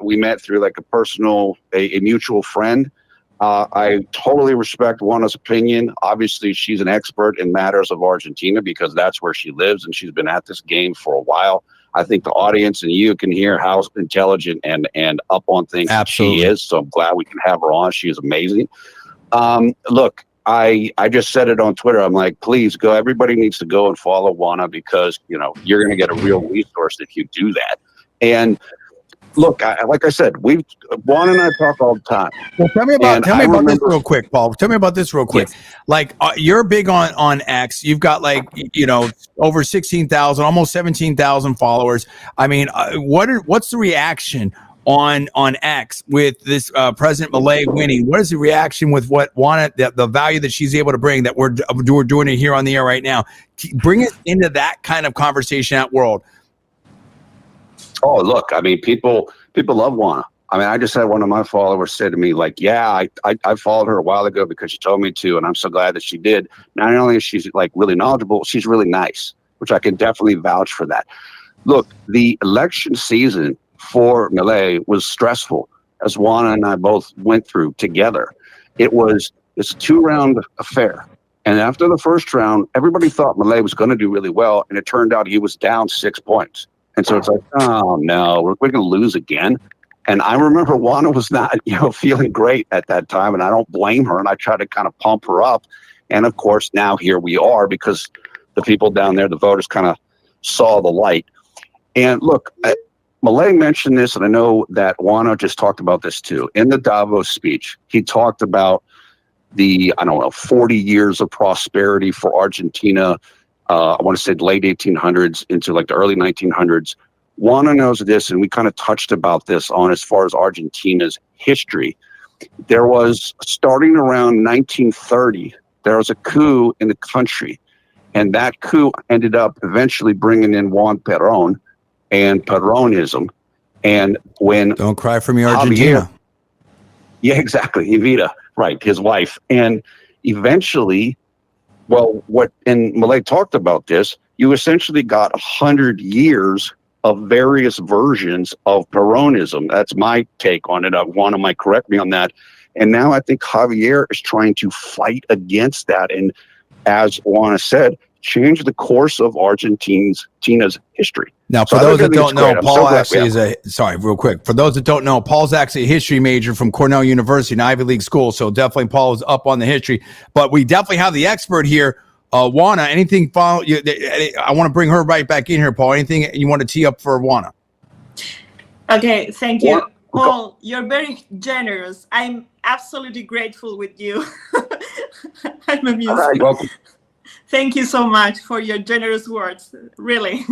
We met through like a mutual friend. I totally respect Juana's opinion. Obviously, she's an expert in matters of Argentina because that's where she lives and she's been at this game for a while. I think the audience and you can hear how intelligent and up on things she is. So I'm glad we can have her on. She is amazing. Look, I just said it on Twitter. I'm like, please go. Everybody needs to go and follow Juana because, you know, you're going to get a real resource if you do that. And look, like I said, Juana and I talk all the time. Well, tell me about this real quick, Paul. Tell me about this real quick. Yes. Like, you're big on X. You've got like, you know, over 16,000, almost 17,000 followers. I mean, what's the reaction on X with this President Milei winning? What is the reaction with what Juana, the value that she's able to bring that we're doing it here on the air right now? Bring us into that kind of conversation at world. Oh, look, I mean, people love Juana. I mean, I just had one of my followers say to me, like, yeah, I followed her a while ago because she told me to, and I'm so glad that she did. Not only is she like really knowledgeable, she's really nice, which I can definitely vouch for that. Look, the election season for Milei was stressful, as Juana and I both went through together. It's a 2-round affair. And after the first round, everybody thought Milei was going to do really well, and it turned out he was down 6 points. And so it's like, oh, no, we're going to lose again. And I remember Juana was not, feeling great at that time, and I don't blame her. And I tried to kind of pump her up. And, of course, now here we are because the people down there, the voters kind of saw the light. And, look, Milei mentioned this, and I know that Juana just talked about this too. In the Davos speech, he talked about the, 40 years of prosperity for Argentina. I want to say late 1800s into like the early 1900s. Juana knows this, and we kind of touched about this on as far as Argentina's history. There was, starting around 1930, there was a coup in the country, and that coup ended up eventually bringing in Juan Perón and Peronism. And when Don't cry for me, Argentina. Yeah, exactly. Evita, right, his wife. And eventually, and Milei talked about this, you essentially got 100 years of various versions of Peronism. That's my take on it. Juana might correct me on that. And now I think Javier is trying to fight against that. And as Juana said, change the course of Argentina's history. Now, for those that don't know, Paul actually real quick. For those that don't know, Paul's actually a history major from Cornell University, an Ivy League school. So definitely Paul is up on the history. But we definitely have the expert here. Juana, anything follow you? I want to bring her right back in here, Paul. Anything you want to tee up for Juana? Okay, thank you. Paul, you're very generous. I'm absolutely grateful with you. I'm amused. All right, welcome. Thank you so much for your generous words, really.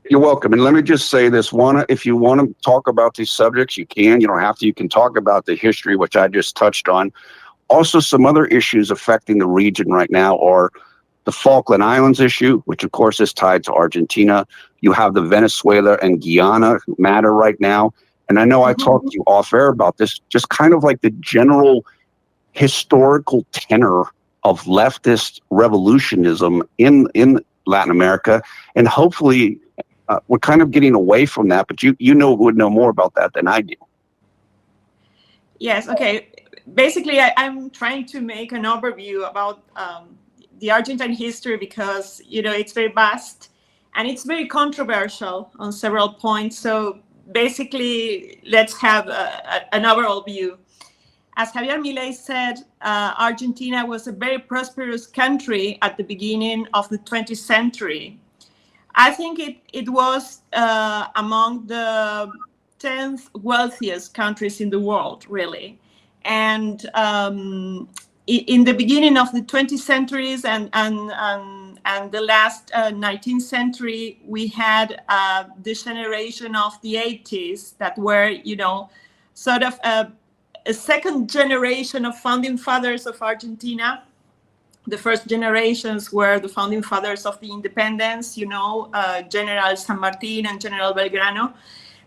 You're welcome. And let me just say this, Juana, if you want to talk about these subjects, you can. You don't have to. You can talk about the history, which I just touched on. Also, some other issues affecting the region right now are the Falkland Islands issue, which of course is tied to Argentina. You have the Venezuela and Guyana matter right now. And I know I talked to you off air about this, just kind of like the general historical tenor of leftist revolutionism in Latin America. And hopefully we're kind of getting away from that, but you would know more about that than I do. Yes, okay. Basically, I'm trying to make an overview about the Argentine history because, it's very vast and it's very controversial on several points. So basically, let's have an overall view. As Javier Milei said, Argentina was a very prosperous country at the beginning of the 20th century. I think it was among the 10th wealthiest countries in the world, really. And in the beginning of the 20th centuries and the last 19th century, we had the generation of the 80s that were, sort of a second generation of founding fathers of Argentina. The first generations were the founding fathers of the independence, General San Martin and General Belgrano.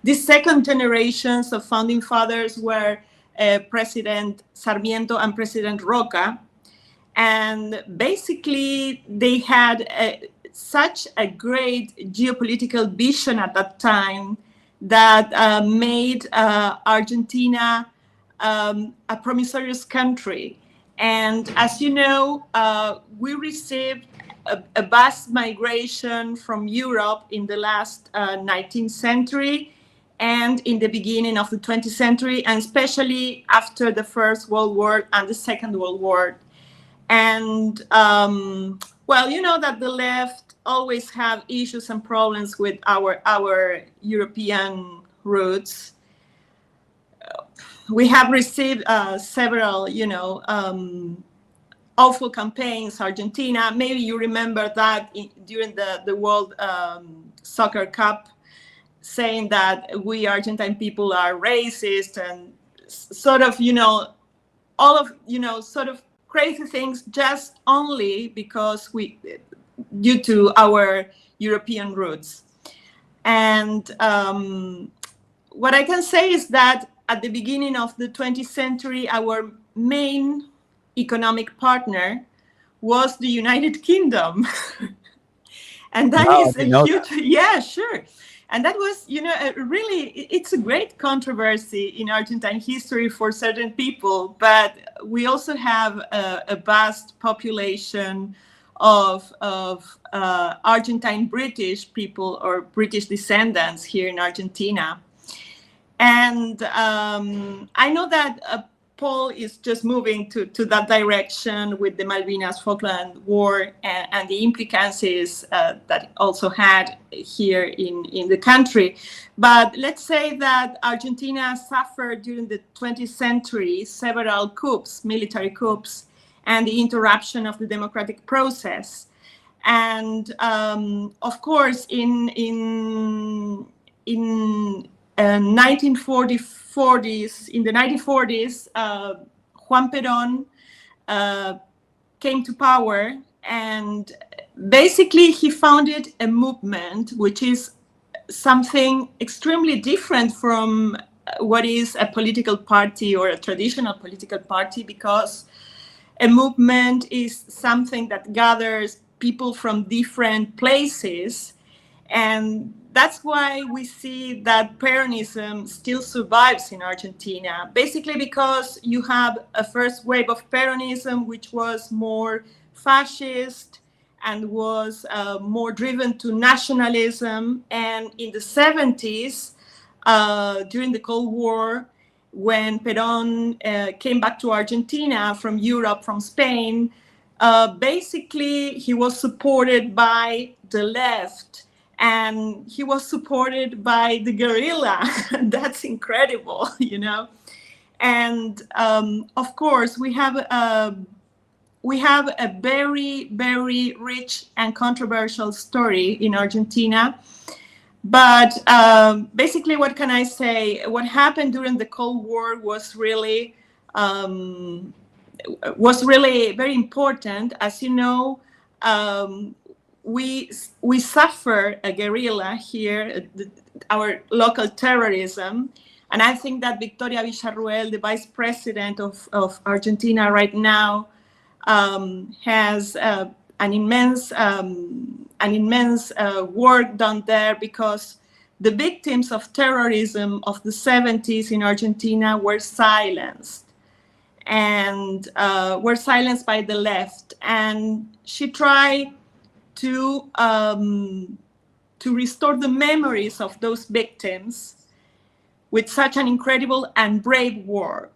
The second generations of founding fathers were President Sarmiento and President Roca. And basically, they had such a great geopolitical vision at that time that made Argentina a promiscuous country. And as you know, we received a vast migration from Europe in the last 19th century and in the beginning of the 20th century, and especially after the First World War and the Second World War. And, that the left always have issues and problems with our European roots. We have received several, awful campaigns. Argentina, maybe you remember that during the World Soccer Cup, saying that we Argentine people are racist and sort of, all of, sort of crazy things just only because due to our European roots. And what I can say is that at the beginning of the 20th century, our main economic partner was the United Kingdom. And that is a huge, yeah, sure. And that was, really, it's a great controversy in Argentine history for certain people, but we also have a vast population of Argentine British people or British descendants here in Argentina. And I know that Paul is just moving to that direction with the Malvinas Falkland War and the implications that also had here in the country. But let's say that Argentina suffered during the 20th century several coups, military coups, and the interruption of the democratic process. And of course, in 1940s, in the 1940s, Juan Perón came to power, and basically he founded a movement which is something extremely different from what is a political party or a traditional political party, because a movement is something that gathers people from different places. And that's why we see that Peronism still survives in Argentina, basically because you have a first wave of Peronism, which was more fascist and was more driven to nationalism. And in the 70s, during the Cold War, when Perón came back to Argentina from Europe, from Spain, basically he was supported by the left, and he was supported by the guerrilla. That's incredible, you know. And of course, we have a very, very rich and controversial story in Argentina. But basically, what can I say? What happened during the Cold War was really very important. As you know, we suffer a guerrilla here, our local terrorism. And I think that Victoria Villarreal, the vice president of Argentina right now, has an immense work done there, because the victims of terrorism of the 70s in Argentina were silenced, and were silenced by the left. And she tried to restore the memories of those victims with such an incredible and brave work.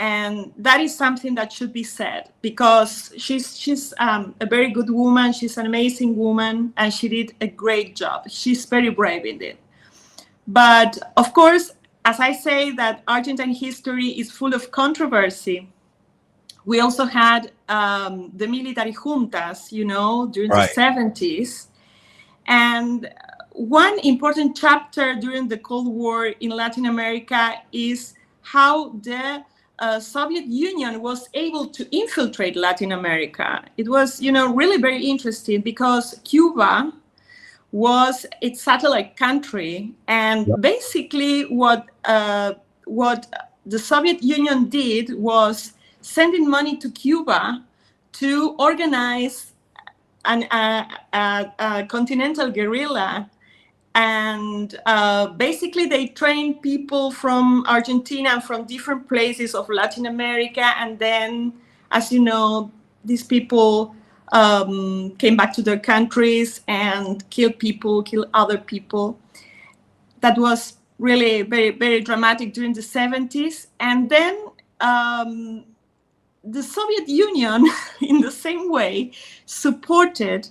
And that is something that should be said, because she's a very good woman. She's an amazing woman, and she did a great job. She's very brave in it. But of course, as I say, that Argentine history is full of controversy. We also had the military juntas, you know, during the 70s. And one important chapter during the Cold War in Latin America is how the Soviet Union was able to infiltrate Latin America. It was, you know, really very interesting, because Cuba was its satellite country, and basically what the Soviet Union did was sending money to Cuba to organize a continental guerrilla. And basically they trained people from Argentina and from different places of Latin America. And then, as you know, these people came back to their countries and killed other people. That was really very, very dramatic during the 70s. And then the Soviet Union, in the same way, supported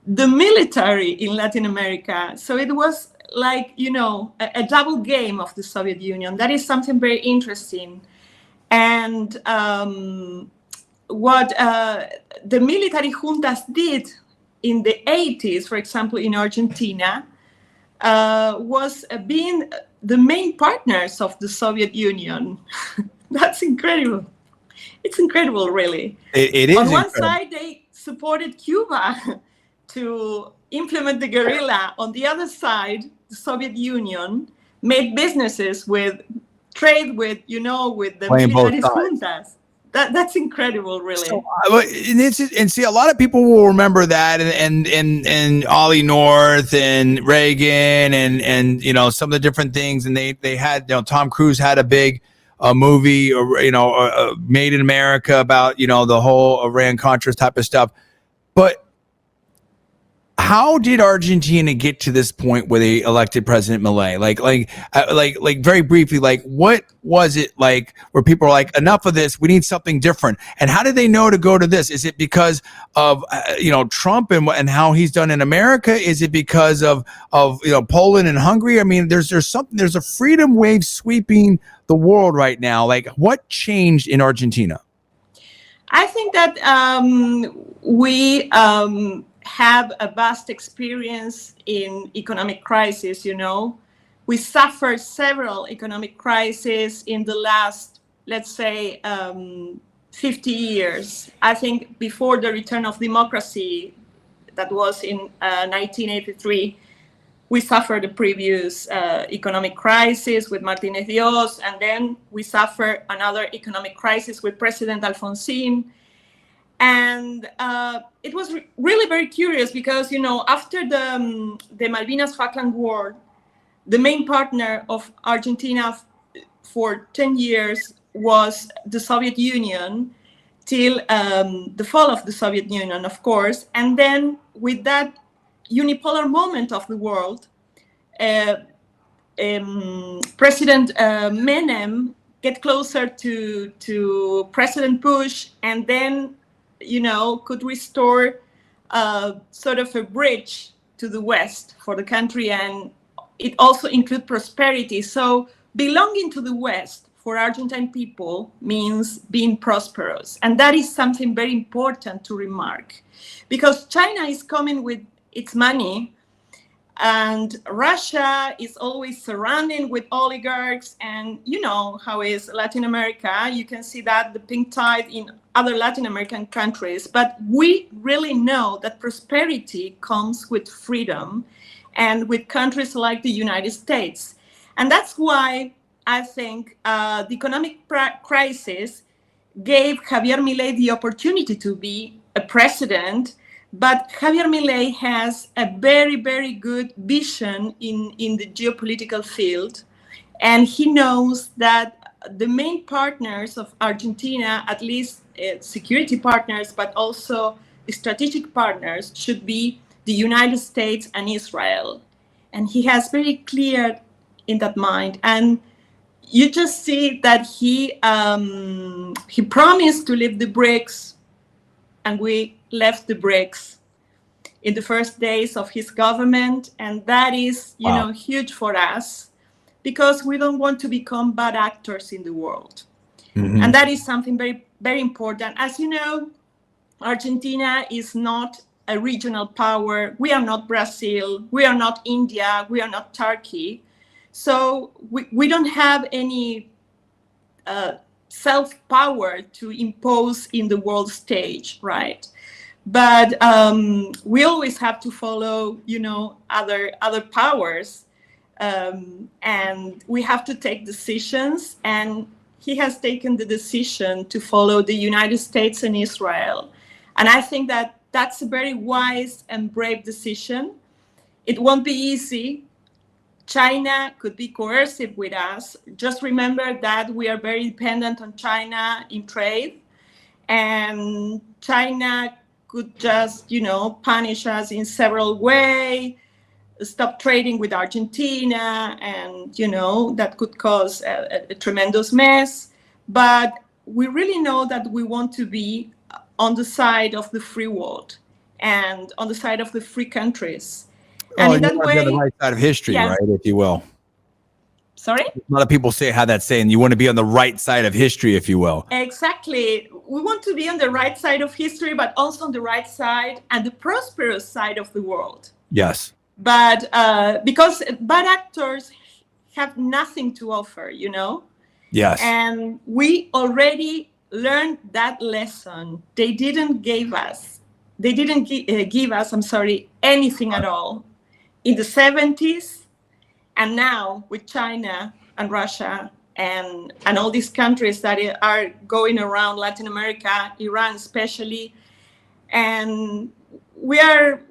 the military in Latin America. So it was like, you know, a double game of the Soviet Union. That is something very interesting. And what the military juntas did in the 80s, for example, in Argentina, was being the main partners of the Soviet Union. That's incredible. It's incredible, really. It is. On one side, they supported Cuba to implement the guerrilla. On the other side, the Soviet Union made businesses with trade with, you know, with the military juntas. That's incredible, really. So, and see, a lot of people will remember that, and Ollie North and Reagan, and you know, some of the different things, and they had, you know, Tom Cruise had a big movie, or you know, Made in America, about, you know, the whole Iran-Contras type of stuff. But how did Argentina get to this point where they elected President Milei? Like very briefly, like what was it like where people are like, enough of this, we need something different? And how did they know to go to this? Is it because of you know, Trump and how he's done in America? Is it because of you know, Poland and Hungary? I mean, there's a freedom wave sweeping the world right now. Like, what changed in Argentina? I think that we have a vast experience in economic crisis. You know, we suffered several economic crises in the last, let's say, 50 years. I think before the return of democracy, that was in 1983, we suffered the previous economic crisis with Martínez Dios, and then we suffered another economic crisis with President Alfonsín. And it was really very curious because, after the Malvinas Falkland War, the main partner of Argentina for 10 years was the Soviet Union, till the fall of the Soviet Union, of course. And then with that unipolar moment of the world, President Menem get closer to President Bush, and then, could restore sort of a bridge to the West for the country, and it also include prosperity. So belonging to the West for Argentine people means being prosperous. And that is something very important to remark, because China is coming with its money, and Russia is always surrounding with oligarchs. And you know how is Latin America. You can see that the pink tide in other Latin American countries. But we really know that prosperity comes with freedom and with countries like the United States. And that's why I think the economic crisis gave Javier Milei the opportunity to be a president. But Javier Milei has a very, very good vision in the geopolitical field. And he knows that the main partners of Argentina, at least security partners, but also strategic partners, should be the United States and Israel. And he has very clear in that mind. And you just see that he promised to leave the BRICS, and we left the BRICS in the first days of his government. And that is, Wow. huge for us, because we don't want to become bad actors in the world. Mhm. And that is something very, very important. As you know, Argentina is not a regional power. We are not Brazil. We are not India. We are not Turkey. So we don't have any self-power to impose in the world stage, right? But we always have to follow, other powers, and we have to take decisions. And he has taken the decision to follow the United States and Israel. And I think that that's a very wise and brave decision. It won't be easy. China could be coercive with us. Just remember that we are very dependent on China in trade, and China could just, punish us in several ways, stop trading with Argentina, and, that could cause a tremendous mess. But we really know that we want to be on the side of the free world and on the side of the free countries. And in that you want to be on the way, right side of history, yeah. right, if you will. Sorry? A lot of people have that saying, you want to be on the right side of history, if you will. Exactly. We want to be on the right side of history, but also on the right side and the prosperous side of the world. Yes. But because bad actors have nothing to offer, Yes. And we already learned that lesson. They didn't give us, anything at all in the 70s. And now with China and Russia and all these countries that are going around Latin America, Iran especially, and we are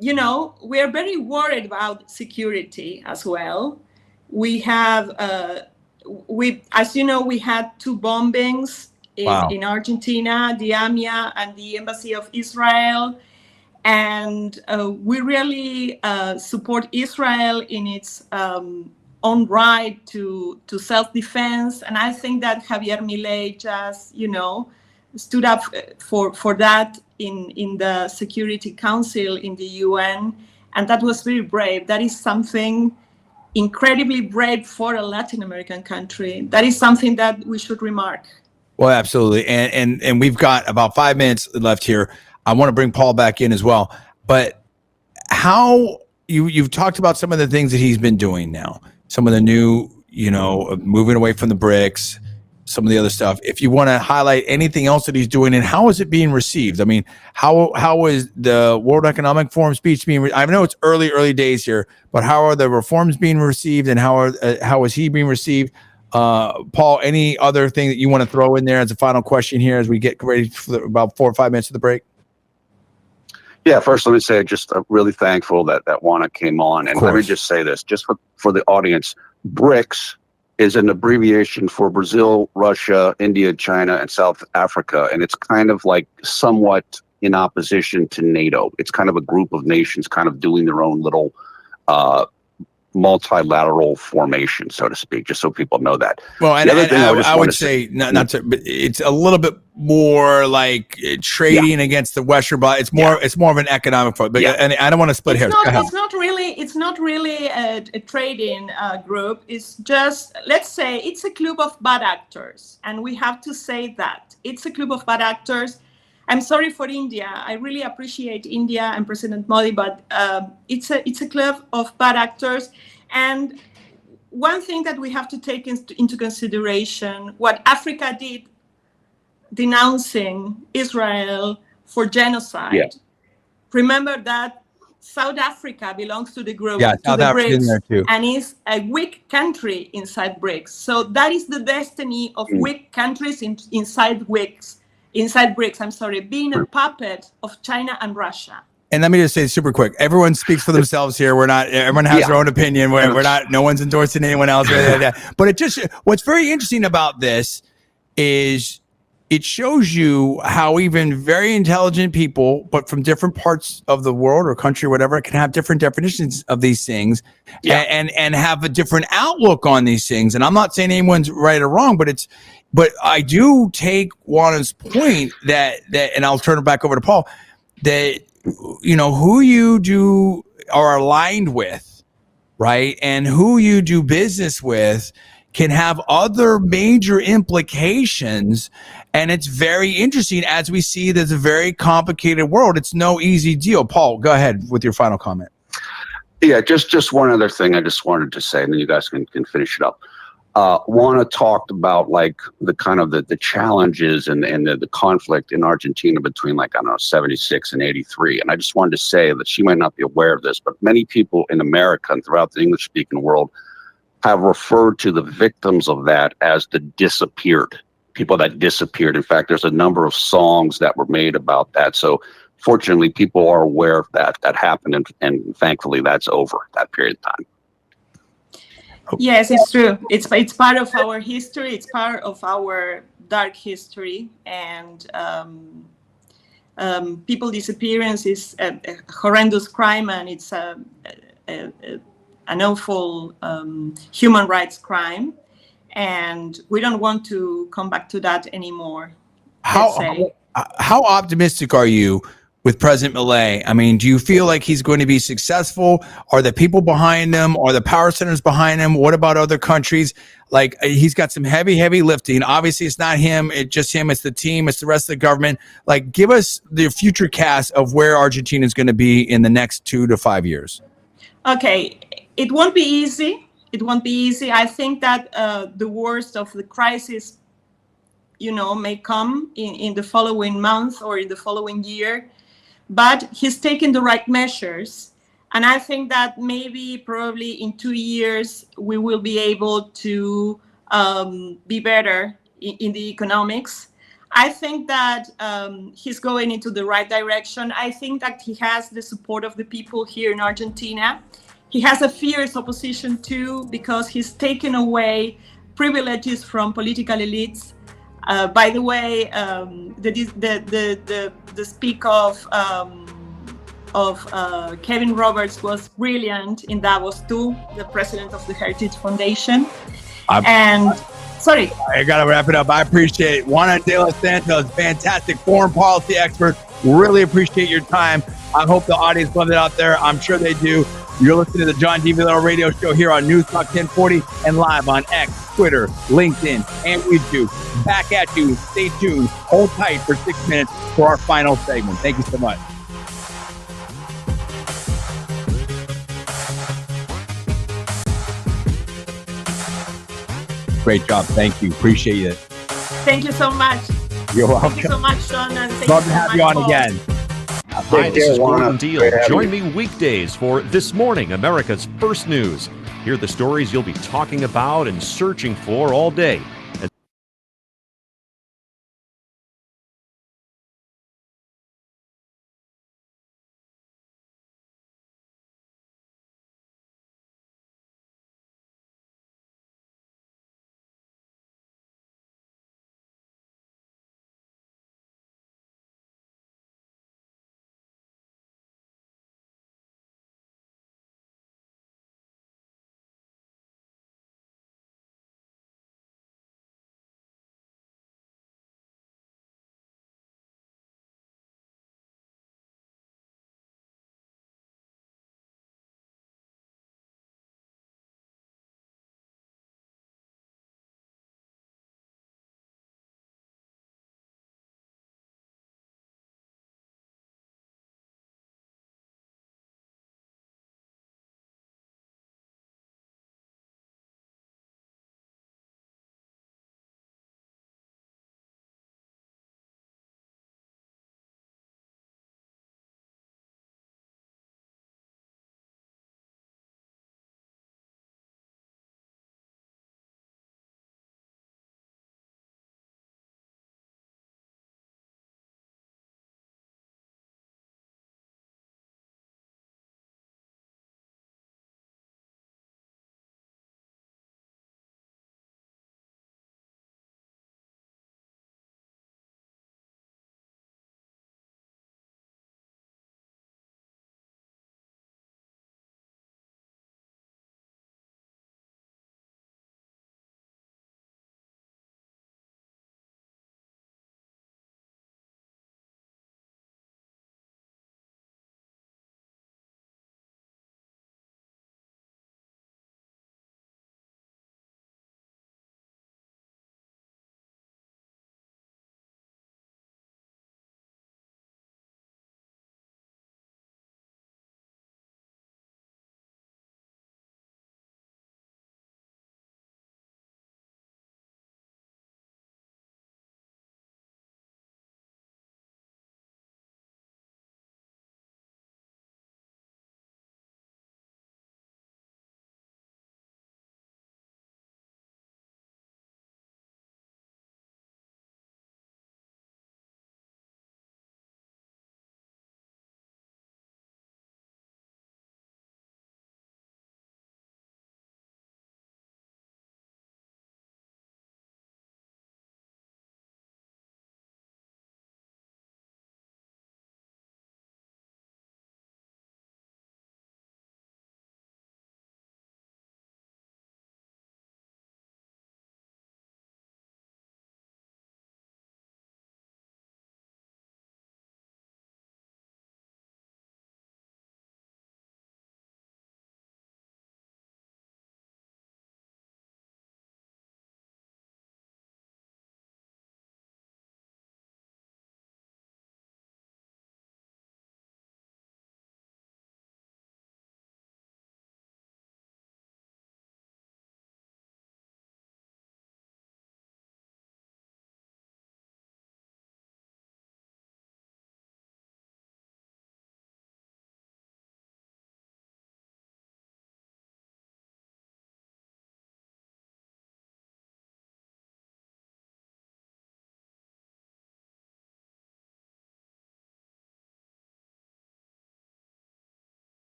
very worried about security as well. We have, as you know, we had 2 bombings in Argentina, the AMIA and the Embassy of Israel. And we really support Israel in its own right to self-defense. And I think that Javier Milei just, stood up for that in the Security Council in the UN. And that was very brave. That is something incredibly brave for a Latin American country. That is something that we should remark. Well, absolutely. And we've got about 5 minutes left here. I want to bring Paul back in as well. But how you've talked about some of the things that he's been doing now, some of the new, moving away from the BRICS, some of the other stuff. If you want to highlight anything else that he's doing, and how is it being received? I mean, how is the World Economic Forum speech being? I know it's early days here, but how are the reforms being received, and how is he being received? Paul, any other thing that you want to throw in there as a final question here as we get ready for about 4 or 5 minutes of the break? Yeah, first let me say just really thankful that Juana came on. And let me just say this, just for the audience, BRICS is an abbreviation for Brazil, Russia, India, China, and South Africa. And it's kind of like somewhat in opposition to NATO. It's kind of a group of nations kind of doing their own little multilateral formation, so to speak, just so people know that. Well, and I would say, not to, but it's a little bit more like trading against the Western bloc. It's more of an economic part. But and I don't want to split hairs. It's not really a trading group. It's just, let's say, it's a club of bad actors, and we have to say that it's a club of bad actors. I'm sorry for India. I really appreciate India and President Modi, but it's a club of bad actors. And one thing that we have to take into consideration, what Africa did denouncing Israel for genocide. Yeah. Remember that South Africa belongs to the group, to the BRICS, and is a weak country inside BRICS. So that is the destiny of weak countries inside BRICS. Being a puppet of China and Russia. And let me just say super quick, everyone speaks for themselves here. Everyone has their own opinion. No one's endorsing anyone else. But what's very interesting about this is it shows you how even very intelligent people, but from different parts of the world or country or whatever, can have different definitions of these things and have a different outlook on these things. And I'm not saying anyone's right or wrong, but I do take Juana's point that, and I'll turn it back over to Paul, that, who you are aligned with, right? And who you do business with can have other major implications. And it's very interesting as we see there's a very complicated world. It's no easy deal. Paul, go ahead with your final comment. Yeah, just one other thing I just wanted to say, and then you guys can finish it up. Juana talked about like the kind of the challenges and the conflict in Argentina between 76 and 83. And I just wanted to say that she might not be aware of this, but many people in America and throughout the English speaking world have referred to the victims of that as the disappeared, people that disappeared. In fact, there's a number of songs that were made about that. So fortunately, people are aware of that happened. And thankfully that's over, that period of time. Yes, it's true. It's part of our history. It's part of our dark history, and people disappearance is a horrendous crime, and it's an awful human rights crime, and we don't want to come back to that anymore. How optimistic are you with President Milei? I mean, do you feel like he's going to be successful? Are the people behind him? Are the power centers behind him? What about other countries? Like, he's got some heavy lifting. Obviously, it's not him. It's just him. It's the team. It's the rest of the government. Like, give us the future cast of where Argentina is going to be in the next 2 to 5 years. Okay. It won't be easy. I think that the worst of the crisis, may come in the following month or in the following year. But he's taken the right measures. And I think that probably in 2 years, we will be able to be better in the economics. I think that he's going into the right direction. I think that he has the support of the people here in Argentina. He has a fierce opposition too, because he's taken away privileges from political elites. By the way, the speak of Kevin Roberts was brilliant in Davos too, the president of the Heritage Foundation. I gotta wrap it up. I appreciate Juana de los Santos, fantastic foreign policy expert. Really appreciate your time. I hope the audience loved it out there. I'm sure they do. You're listening to the John D. Villarreal radio show here on Newstalk 1040 and live on X, Twitter, LinkedIn, and YouTube. Back at you. Stay tuned. Hold tight for 6 minutes for our final segment. Thank you so much. Great job. Thank you. Appreciate it. Thank you so much. You're welcome. Thank you so much, Sean. And love to have you on again. Hi, this is Gordon Deal. Join me weekdays for This Morning, America's First News. Hear the stories you'll be talking about and searching for all day.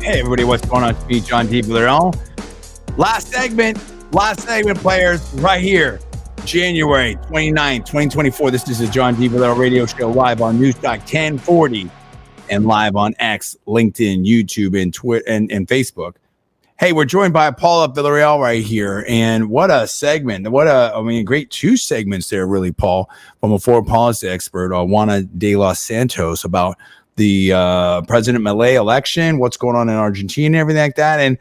Hey everybody, what's going on? It's me, John D. Villarreal. Last segment, players, right here. January 29th, 2024. This is the John D. Villarreal radio show live on Newstalk 1040 and live on X, LinkedIn, YouTube, and Twitter and Facebook. Hey, we're joined by Paula Villarreal right here. And what a segment. Great two segments there, really, Paul, from a foreign policy expert, Juana de los Santos, about the President Milei election, what's going on in Argentina, and everything like that. And,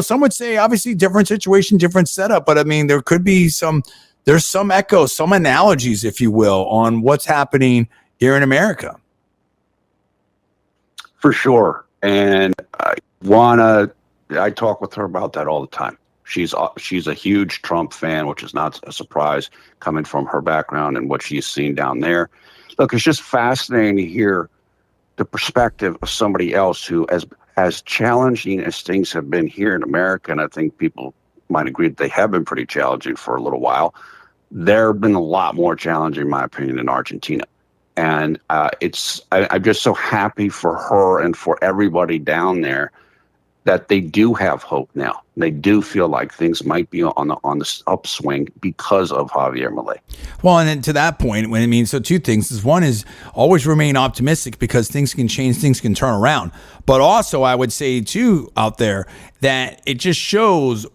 some would say, obviously, different situation, different setup. But, there could be there's some echoes, some analogies, if you will, on what's happening here in America. For sure. And Juana, I talk with her about that all the time. She's a huge Trump fan, which is not a surprise coming from her background and what she's seen down there. Look, it's just fascinating to hear the perspective of somebody else who, as challenging as things have been here in America, and I think people might agree that they have been pretty challenging for a little while, there have been a lot more challenging, in my opinion, in Argentina. And I'm just so happy for her and for everybody down there that they do have hope now. They do feel like things might be on the upswing because of Javier Milei. Well, and then to that point, so two things is one is always remain optimistic because things can change, things can turn around. But also, I would say too out there that it just shows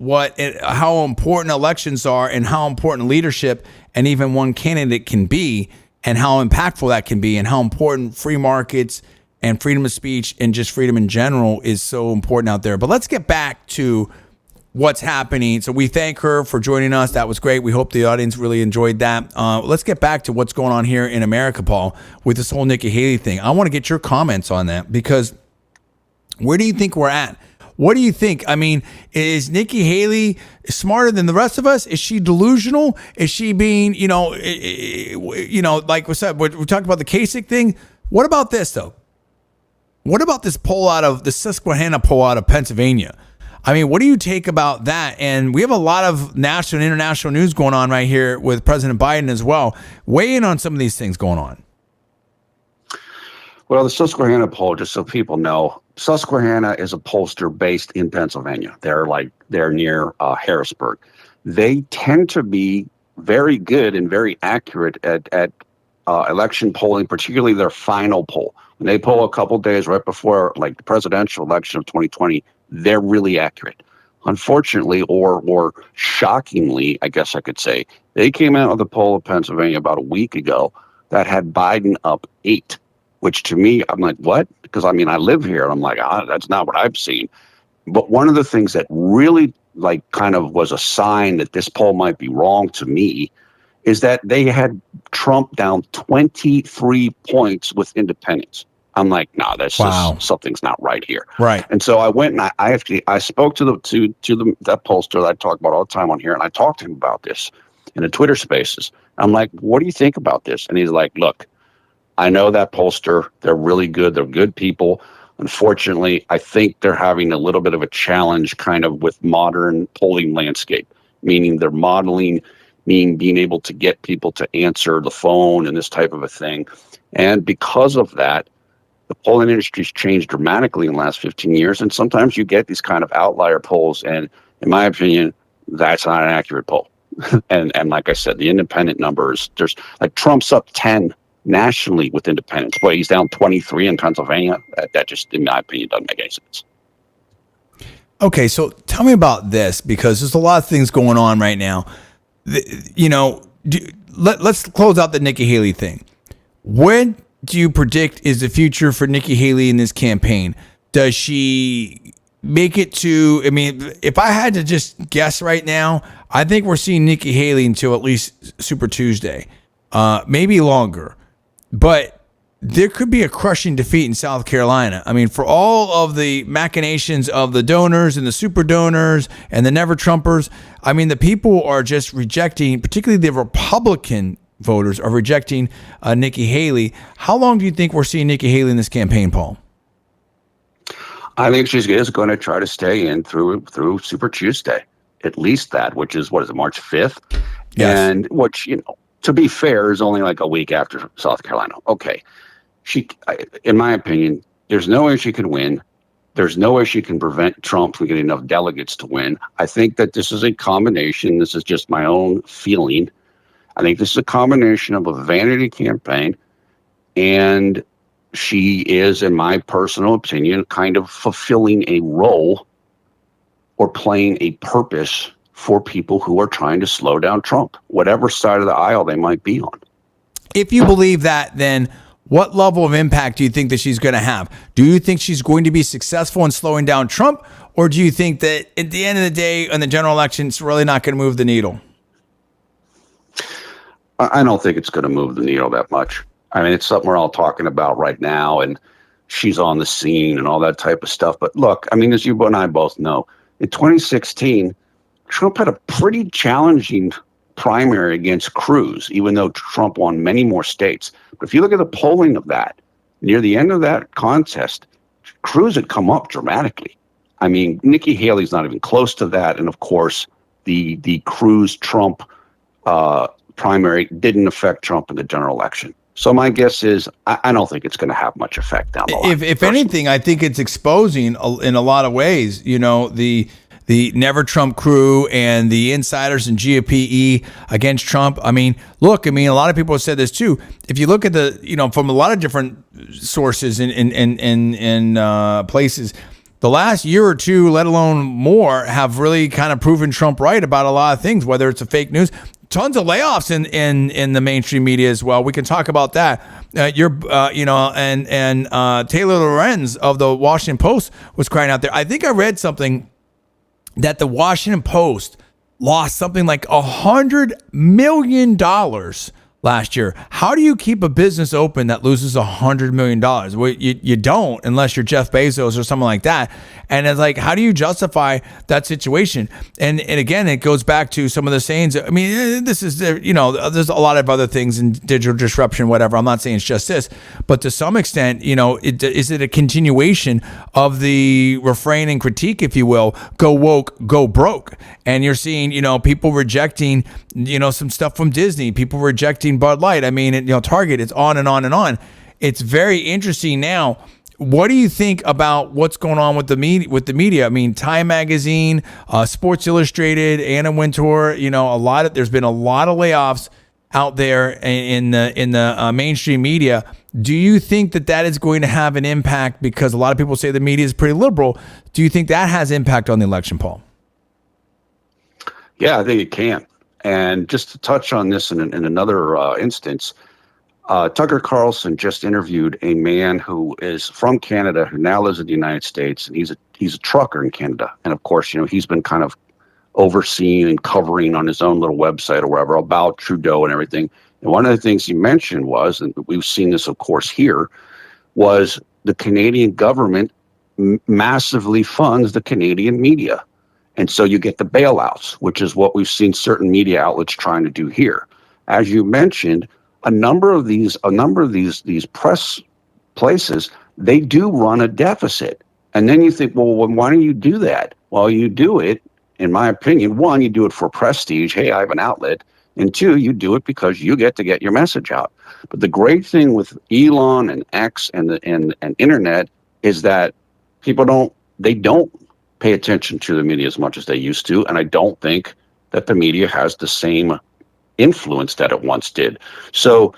how important elections are and how important leadership and even one candidate can be, and how impactful that can be, and how important free markets and freedom of speech and just freedom in general is so important out there. But let's get back to what's happening. So we thank her for joining us. That was great. We hope the audience really enjoyed that. Let's get back to what's going on here in America, Paul, with this whole Nikki Haley thing. I want to get your comments on that, because where do you think we're at? What do you think? Is Nikki Haley smarter than the rest of us? Is she delusional? Is she being, like we said, we talked about the Kasich thing. What about this, though? What about this the Susquehanna poll out of Pennsylvania? What do you take about that? And we have a lot of national and international news going on right here with President Biden as well. Weigh in on some of these things going on. Well, the Susquehanna poll, just so people know, Susquehanna is a pollster based in Pennsylvania. They're near Harrisburg. They tend to be very good and very accurate at election polling, particularly their final poll. When they poll a couple days right before, like the presidential election of 2020, they're really accurate. Unfortunately, or shockingly, I guess I could say, they came out with a poll of Pennsylvania about a week ago that had Biden up 8, which to me, I'm like, what? Because I live here, and I'm like, that's not what I've seen. But one of the things that really kind of was a sign that this poll might be wrong to me is that they had Trump down 23 points with independents. I'm like, no, that's just something's not right here. Right. And so I went and I spoke to that pollster that I talk about all the time on here, and I talked to him about this in the Twitter Spaces. I'm like, what do you think about this? And he's like, look, I know that pollster. They're really good. They're good people. Unfortunately, I think they're having a little bit of a challenge kind of with modern polling landscape, meaning they're modeling being able to get people to answer the phone and this type of a thing. And because of that, the polling industry's changed dramatically in the last 15 years. And sometimes you get these kind of outlier polls. And in my opinion, that's not an accurate poll. and like I said, the independent numbers, there's Trump's up 10 nationally with independents. Boy, he's down 23 in Pennsylvania. That just, in my opinion, doesn't make any sense. Okay, so tell me about this, because there's a lot of things going on right now. Let's close out the Nikki Haley thing. When do you predict is the future for Nikki Haley in this campaign? Does she make it to, if I had to just guess right now, I think we're seeing Nikki Haley until at least Super Tuesday, maybe longer. But there could be a crushing defeat in South Carolina. For all of the machinations of the donors and the super donors and the never Trumpers, the people are just rejecting, particularly the Republican voters are rejecting Nikki Haley. How long do you think we're seeing Nikki Haley in this campaign, Paul? I think she is going to try to stay in through Super Tuesday, at least that, which is, March 5th? Yes. And which, to be fair, is only like a week after South Carolina. Okay. In my opinion, there's no way she can win. There's no way she can prevent Trump from getting enough delegates to win. I think that this is a combination. This is just my own feeling. I think this is a combination of a vanity campaign, and she is, in my personal opinion, kind of fulfilling a role or playing a purpose for people who are trying to slow down Trump, whatever side of the aisle they might be on. If you believe that, then what level of impact do you think that she's going to have? Do you think she's going to be successful in slowing down Trump? Or do you think that at the end of the day, in the general election, it's really not going to move the needle? I don't think it's going to move the needle that much. I mean, it's something we're all talking about right now, and she's on the scene and all that type of stuff. But look, I mean, as you and I both know, in 2016, Trump had a pretty challenging primary against Cruz, even though Trump won many more states. But if you look at the polling of that, near the end of that contest, Cruz had come up dramatically. I mean, Nikki Haley's not even close to that. And of course, the Cruz-Trump primary didn't affect Trump in the general election. So my guess is I don't think it's going to have much effect down the line. If anything, I think it's exposing in a lot of ways, you know, the Never Trump crew and the insiders and GOPE against Trump. I mean, look, I mean, a lot of people have said this too. If you look at the, you know, from a lot of different sources in places, the last year or two, let alone more, have really kind of proven Trump right about a lot of things, whether it's a fake news. Tons of layoffs in the mainstream media as well. We can talk about that. Taylor Lorenz of the Washington Post was crying out there. I think I read something that the Washington Post lost something like $100 million last year. How do you keep a business open that loses $100 million? Well, you don't, unless you're Jeff Bezos or something like that. And it's like, how do you justify that situation? And again, it goes back to some of the sayings. I mean, this is, you know, there's a lot of other things in digital disruption, whatever. I'm not saying it's just this, but to some extent, you know, is it a continuation of the refrain and critique, if you will, go woke, go broke? And you're seeing, you know, people rejecting, you know, some stuff from Disney, people rejecting Bud Light. I mean, you know, Target, it's on and on and on. It's very interesting now. What do you think about what's going on with the media? I mean, Time Magazine, Sports Illustrated, Anna Wintour, you know, there's been a lot of layoffs out there in the mainstream media. Do you think that is going to have an impact? Because a lot of people say the media is pretty liberal. Do you think that has impact on the election, Paul? Yeah, I think it can. And just to touch on this in another instance, Tucker Carlson just interviewed a man who is from Canada who now lives in the United States, and he's a trucker in Canada. And of course, you know, he's been kind of overseeing and covering on his own little website or whatever about Trudeau and everything. And one of the things he mentioned was, and we've seen this, of course, here, was the Canadian government massively funds the Canadian media. And so you get the bailouts, which is what we've seen certain media outlets trying to do here. As you mentioned, a number of these press places, they do run a deficit. And then you think, well, why do you do that? Well, you do it, in my opinion, one, you do it for prestige. Hey, I have an outlet. And two, you do it because you get to get your message out. But the great thing with Elon and X and internet is that people don't pay attention to the media as much as they used to. And I don't think that the media has the same influence that it once did. So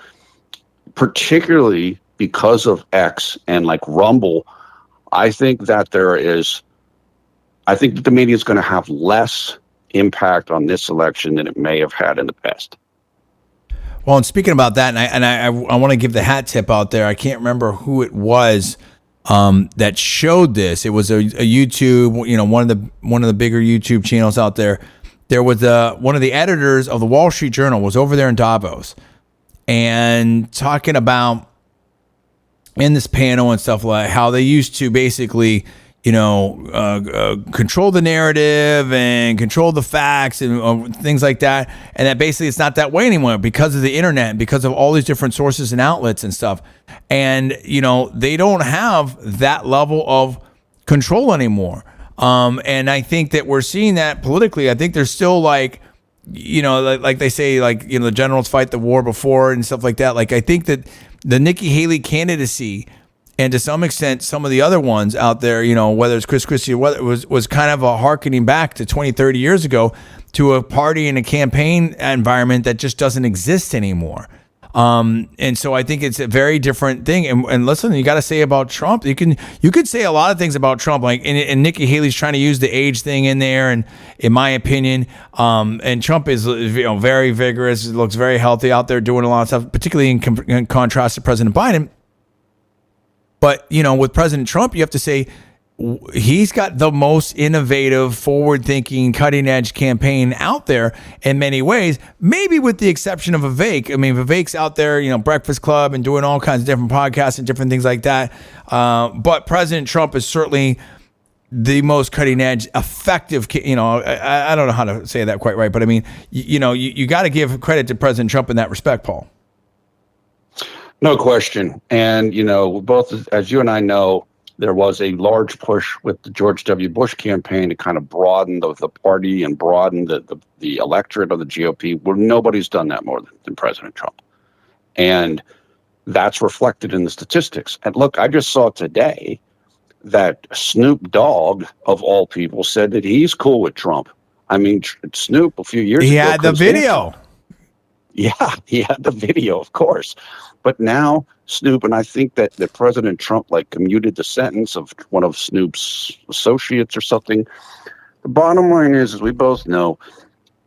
particularly because of X and like Rumble, I think that the media is going to have less impact on this election than it may have had in the past. Well, and speaking about that, and I want to give the hat tip out there. I can't remember who it was that showed this. It was a YouTube, you know, one of the bigger YouTube channels out there. There was one of the editors of the Wall Street Journal was over there in Davos and talking about in this panel and stuff like how they used to basically, you know, control the narrative and control the facts and things like that. And that basically it's not that way anymore because of the internet, because of all these different sources and outlets and stuff. And, you know, they don't have that level of control anymore. And I think that we're seeing that politically. I think there's still like, you know, like they say, like, you know, the generals fight the war before and stuff like that. Like, I think that the Nikki Haley candidacy And to some extent, some of the other ones out there, whether it's Chris Christie or whether it was kind of a harkening back to 20, 30 years ago to a party and a campaign environment that just doesn't exist anymore. And so I think it's a very different thing. And listen, you got to say about Trump, you could say a lot of things about Trump, like, and Nikki Haley's trying to use the age thing in there. And in my opinion, and Trump is, very vigorous, looks very healthy out there doing a lot of stuff, particularly in contrast to President Biden. But, with President Trump, you have to say, he's got the most innovative, forward-thinking, cutting-edge campaign out there in many ways, maybe with the exception of Vivek. I mean, Vivek's out there, Breakfast Club and doing all kinds of different podcasts and different things like that. But President Trump is certainly the most cutting-edge, effective, I don't know how to say that quite right, but I mean, you got to give credit to President Trump in that respect, Paul. No question. And, both, as you and I know, there was a large push with the George W. Bush campaign to kind of broaden the party and broaden the electorate of the GOP, where nobody's done that more than President Trump. And that's reflected in the statistics. And look, I just saw today that Snoop Dogg, of all people, said that he's cool with Trump. I mean, Snoop, a few years ago. He had the video. Yeah, he had the video, of course. But now Snoop, and I think that President Trump commuted the sentence of one of Snoop's associates or something. The bottom line is, as we both know,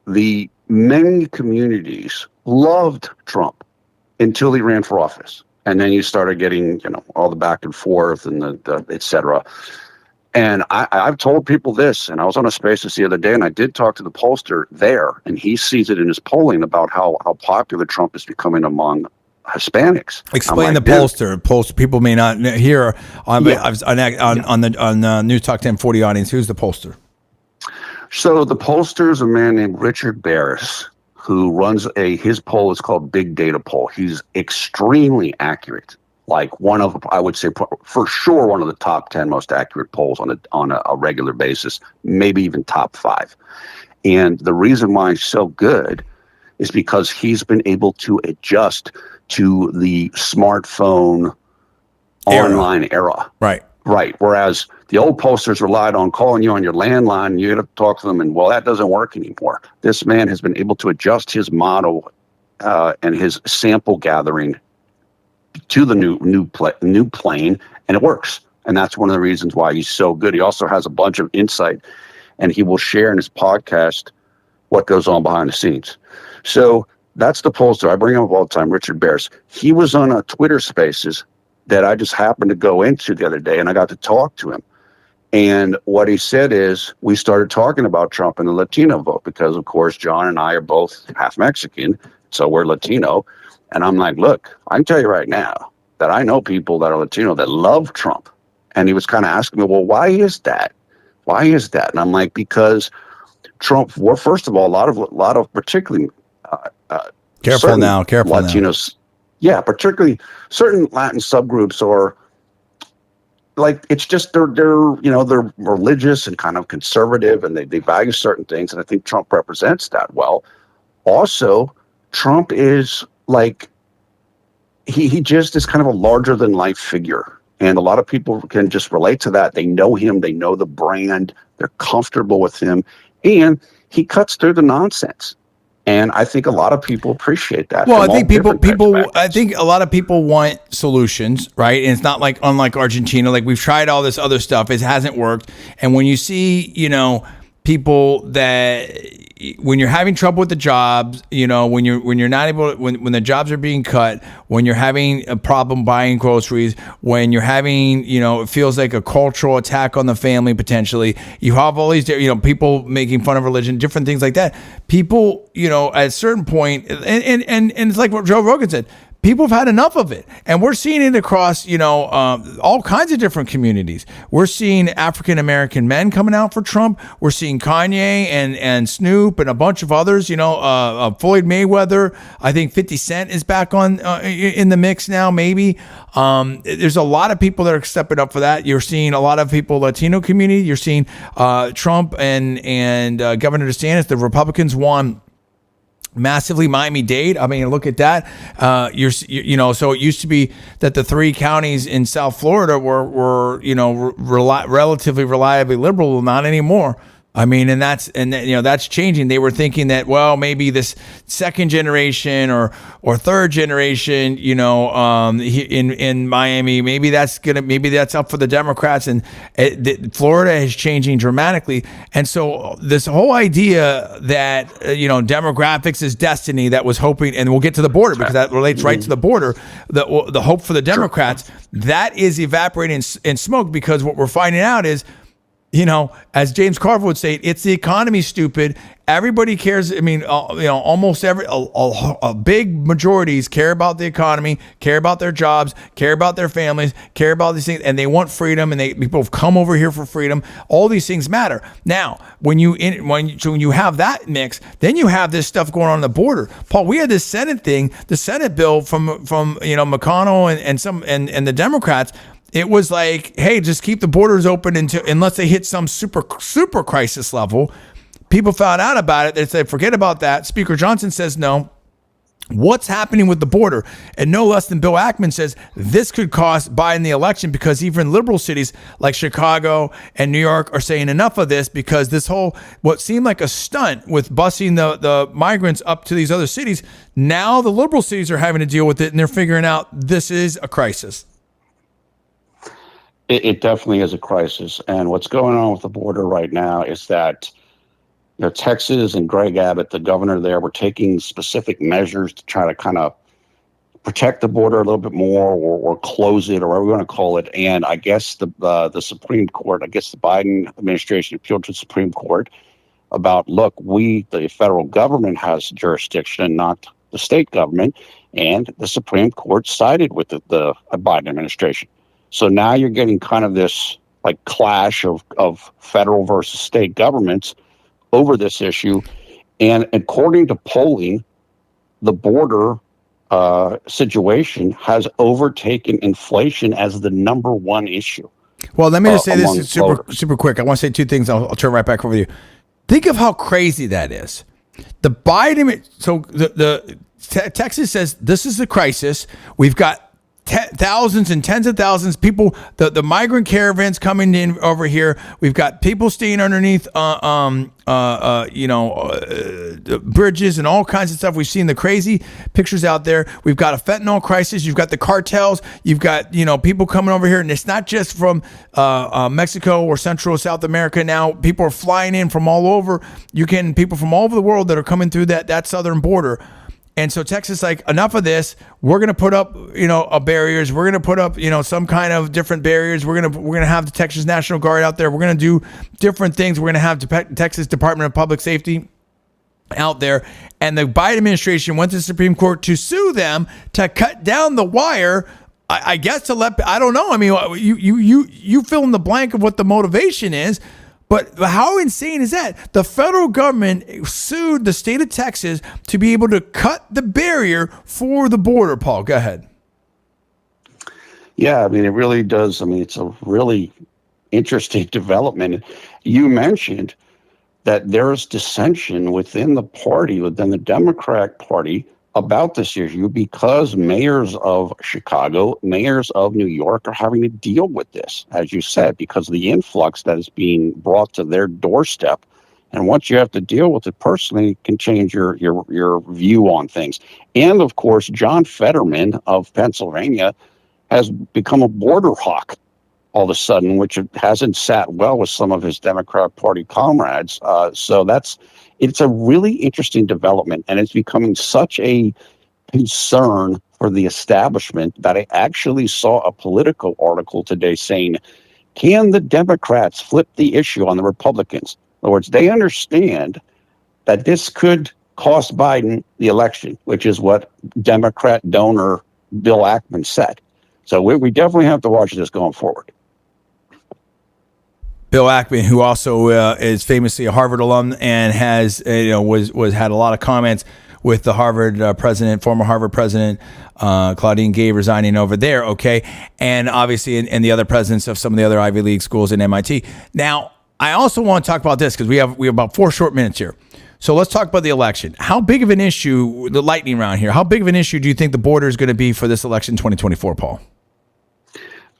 the many communities loved Trump until he ran for office. And then you started getting, all the back and forth and the et cetera. And I've told people this, and I was on a Spaces the other day, and I did talk to the pollster there, and he sees it in his polling about how popular Trump is becoming among Hispanics. Explain the pollster. People may not hear on the News Talk 1040 audience. Who's the pollster? So the pollster is a man named Richard Barris, who runs his poll is called Big Data Poll. He's extremely accurate. I would say for sure one of the top 10 most accurate polls on a regular basis, maybe even top 5. And the reason why he's so good is because he's been able to adjust to the smartphone online era. Right. Whereas the old posters relied on calling you on your landline, and you had to talk to them, and that doesn't work anymore. This man has been able to adjust his model and his sample gathering to the new plane, and it works. And that's one of the reasons why he's so good. He also has a bunch of insight, and he will share in his podcast what goes on behind the scenes. So that's the pollster. I bring him up all the time, Richard Barris. He was on a Twitter Spaces that I just happened to go into the other day, and I got to talk to him. And what he said is, we started talking about Trump and the Latino vote because, of course, John and I are both half Mexican, so we're Latino. And I'm like, look, I can tell you right now that I know people that are Latino that love Trump. And he was kind of asking me, well, why is that? Why is that? And I'm like, because Trump, well, first of all, a lot of particularly careful Latinos, yeah, particularly certain Latin subgroups are it's just they're religious and kind of conservative, and they value certain things, and I think Trump represents that well. Also, Trump is he just is kind of a larger than life figure, and a lot of people can just relate to that. They know him, they know the brand, they're comfortable with him, and he cuts through the nonsense. And I think a lot of people appreciate that. Well, I think I think a lot of people want solutions, right? And it's not unlike Argentina, we've tried all this other stuff, it hasn't worked. And when you see, people that when you're having trouble with the jobs, when you're not able to, when the jobs are being cut, when you're having a problem buying groceries, when you're having, it feels like a cultural attack on the family potentially. You have all these, people making fun of religion, different things like that. People, at a certain point, and it's like what Joe Rogan said. People have had enough of it, and we're seeing it across, all kinds of different communities. We're seeing African American men coming out for Trump. We're seeing Kanye and Snoop and a bunch of others. Floyd Mayweather. I think 50 Cent is back on in the mix now. Maybe there's a lot of people that are stepping up for that. You're seeing a lot of people, Latino community. You're seeing Trump and Governor DeSantis. The Republicans won massively Miami-Dade. I mean, look at that. So it used to be that the 3 counties in South Florida were relatively reliably liberal. Well, not anymore. I mean, and that's changing. They were thinking that, well, maybe this second generation or third generation, in Miami, maybe that's up for the Democrats, and Florida is changing dramatically. And so this whole idea that demographics is destiny, that was hoping, and we'll get to the border because that relates right to the border. The hope for the Democrats, that is evaporating in smoke, because what we're finding out is, as James Carville would say, it's the economy, stupid. Everybody cares. I mean, almost a big majorities care about the economy, care about their jobs, care about their families, care about these things, and they want freedom. And people have come over here for freedom. All these things matter. Now, when you have that mix, then you have this stuff going on the border. Paul, we had this Senate thing, the Senate bill from McConnell and the Democrats. It was like, hey, just keep the borders open unless they hit some super crisis level. People found out about it. They said, forget about that. Speaker Johnson says no. What's happening with the border? And no less than Bill Ackman says this could cost Biden the election, because even liberal cities like Chicago and New York are saying enough of this, because this whole, what seemed like a stunt with busing the migrants up to these other cities, now the liberal cities are having to deal with it, and they're figuring out this is a crisis. It definitely is a crisis. And what's going on with the border right now is that Texas and Greg Abbott, the governor there, were taking specific measures to try to kind of protect the border a little bit more, or close it, or whatever we want to call it. And I guess the Supreme Court, the Biden administration appealed to the Supreme Court about, look, the federal government has jurisdiction, not the state government. And the Supreme Court sided with the Biden administration. So now you're getting kind of this like clash of federal versus state governments over this issue. And according to polling, the border situation has overtaken inflation as the number one issue. Well, let me just say this super quick. I want to say 2 things. I'll turn right back over to you. Think of how crazy that is. The Biden, so Texas says this is the crisis. We've got thousands and tens of thousands of people, the migrant caravans coming in over here. We've got people staying underneath bridges and all kinds of stuff. We've seen the crazy pictures out there. We've got a fentanyl crisis. You've got the cartels. You've got people coming over here, and it's not just from Mexico or Central or South America. Now people are flying in from all over. You can people from all over the world that are coming through that southern border. And so Texas, like, enough of this. We're going to put up, barriers. We're going to put up, some kind of different barriers. We're going to have the Texas National Guard out there. We're going to do different things. We're going to have Texas Department of Public Safety out there. And the Biden administration went to the Supreme Court to sue them to cut down the wire. I guess I don't know. I mean, you fill in the blank of what the motivation is. But how insane is that? The federal government sued the state of Texas to be able to cut the barrier for the border. Paul, go ahead. Yeah, I mean, it really does. I mean, it's a really interesting development. You mentioned that there's dissension within the party, within the Democratic Party, about this issue, because mayors of Chicago, mayors of New York are having to deal with this, as you said, because of the influx that is being brought to their doorstep. And once you have to deal with it personally, it can change your view on things. And of course, John Fetterman of Pennsylvania has become a border hawk all of a sudden, which hasn't sat well with some of his Democratic Party comrades. So it's a really interesting development, and it's becoming such a concern for the establishment that I actually saw a Politico article today saying, can the Democrats flip the issue on the Republicans? In other words, they understand that this could cost Biden the election, which is what Democrat donor Bill Ackman said. So we definitely have to watch this going forward. Bill Ackman, who also is famously a Harvard alum and has had a lot of comments with the Harvard former Harvard president Claudine Gay resigning over there. Okay, and obviously and the other presidents of some of the other Ivy League schools and MIT. Now, I also want to talk about this because we have about 4 short minutes here. So let's talk about the election. How big of an issue, the lightning round here, how big of an issue do you think the border is going to be for this election 2024, Paul?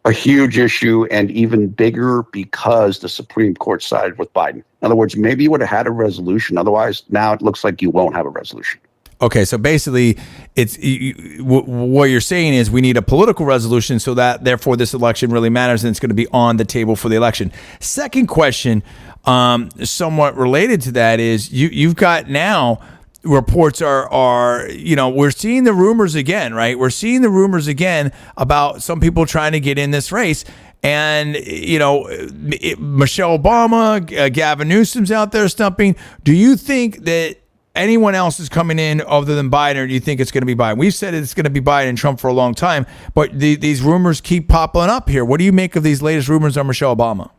A huge issue, and even bigger because the Supreme Court sided with Biden. In other words, maybe you would have had a resolution. Otherwise, now it looks like you won't have a resolution. Okay, so basically, what you're saying is we need a political resolution so that therefore this election really matters and it's going to be on the table for the election. Second question, somewhat related to that, is you've got now reports are we're seeing the rumors again, right? We're seeing the rumors again about some people trying to get in this race. And, Michelle Obama, Gavin Newsom's out there stumping. Do you think that anyone else is coming in other than Biden, or do you think it's going to be Biden? We've said it's going to be Biden and Trump for a long time, but these rumors keep popping up here. What do you make of these latest rumors on Michelle Obama?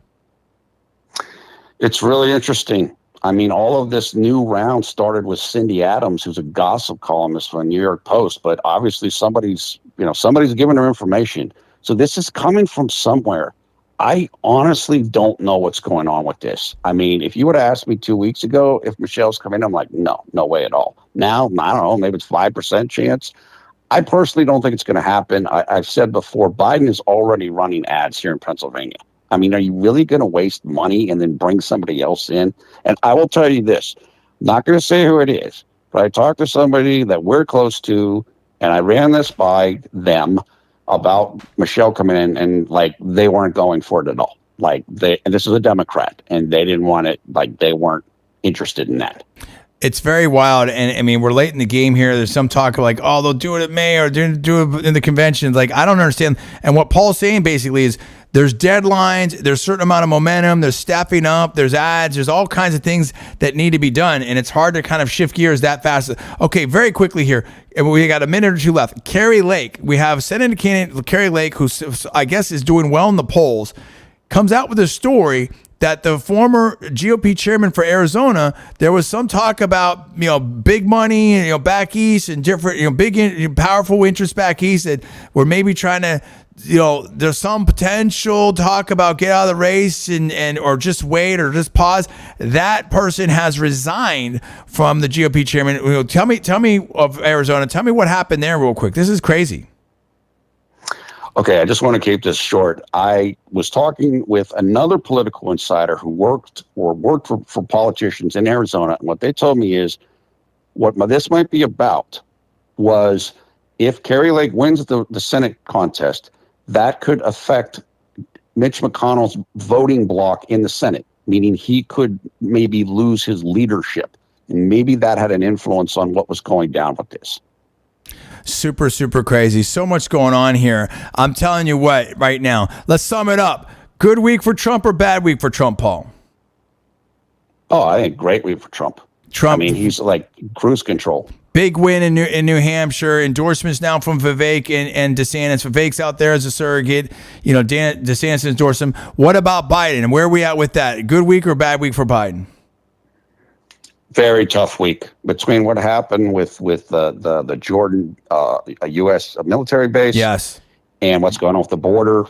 It's really interesting. I mean, all of this new round started with Cindy Adams, who's a gossip columnist for the New York Post, but obviously somebody's giving her information. So this is coming from somewhere. I honestly don't know what's going on with this. I mean, if you would have asked me 2 weeks ago if Michelle's coming, I'm like, no way at all. Now, I don't know, maybe it's 5% chance. I personally don't think it's going to happen. I've said before, Biden is already running ads here in Pennsylvania. I mean, are you really going to waste money and then bring somebody else in? And I will tell you this, I'm not going to say who it is, but I talked to somebody that we're close to, and I ran this by them about Michelle coming in, and like they weren't going for it at all. And this is a Democrat, and they didn't want it. Like they weren't interested in that. It's very wild, and I mean, we're late in the game here. There's some talk of like, oh, they'll do it at May or do it in the conventions. Like, I don't understand. And what Paul's saying basically is there's deadlines, there's a certain amount of momentum, there's staffing up, there's ads, there's all kinds of things that need to be done, and it's hard to kind of shift gears that fast. Okay, very quickly here, we got a minute or two left. Carrie Lake, we have Senate candidate Carrie Lake, who I guess is doing well in the polls, comes out with a story that the former GOP chairman for Arizona, there was some talk about, big money, back east and different, big, powerful interests back east that were maybe trying to, there's some potential talk about get out of the race and or just wait or just pause. That person has resigned from the GOP chairman. Tell me of Arizona. Tell me what happened there real quick. This is crazy. Okay, I just want to keep this short. I was talking with another political insider who worked for politicians in Arizona. And what they told me is what this might be about was if Carrie Lake wins the Senate contest, that could affect Mitch McConnell's voting bloc in the Senate, meaning he could maybe lose his leadership. And maybe that had an influence on what was going down with this. Super, super crazy. So much going on here. I'm telling you what, right now, let's sum it up. Good week for Trump or bad week for Trump, Paul? Oh, I think great week for Trump. I mean, he's like cruise control. Big win in New Hampshire. Endorsements now from Vivek and DeSantis. Vivek's out there as a surrogate. DeSantis endorsed him. What about Biden? And where are we at with that? Good week or bad week for Biden? Very tough week between what happened with the Jordan a U.S. military base, yes, and what's going on with the border.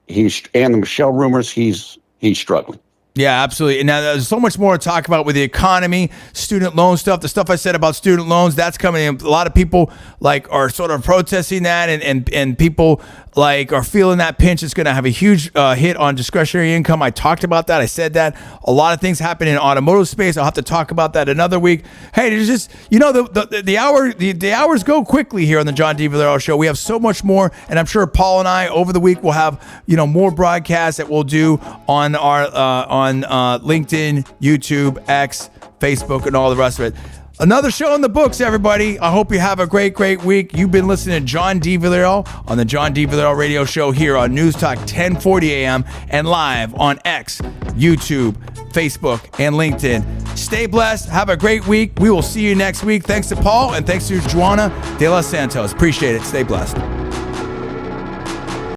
And the Michelle rumors. He's struggling. Yeah, absolutely. And now there's so much more to talk about with the economy, student loan stuff, the stuff I said about student loans, that's coming in. A lot of people are sort of protesting that and people are feeling that pinch. It's going to have a huge hit on discretionary income. I talked about that. I said that. A lot of things happen in automotive space. I'll have to talk about that another week. Hey, there's just, the hours go quickly here on the John D. Villarreal Show. We have so much more, and I'm sure Paul and I over the week will have, more broadcasts that we'll do on our, on LinkedIn, YouTube, X, Facebook, and all the rest of it. Another show in the books, everybody. I hope you have a great, great week. You've been listening to John D. Villarreal on the John D. Villarreal Radio Show here on Newstalk 1040 AM and live on X, YouTube, Facebook, and LinkedIn. Stay blessed. Have a great week. We will see you next week. Thanks to Paul and thanks to Juana de los Santos. Appreciate it. Stay blessed.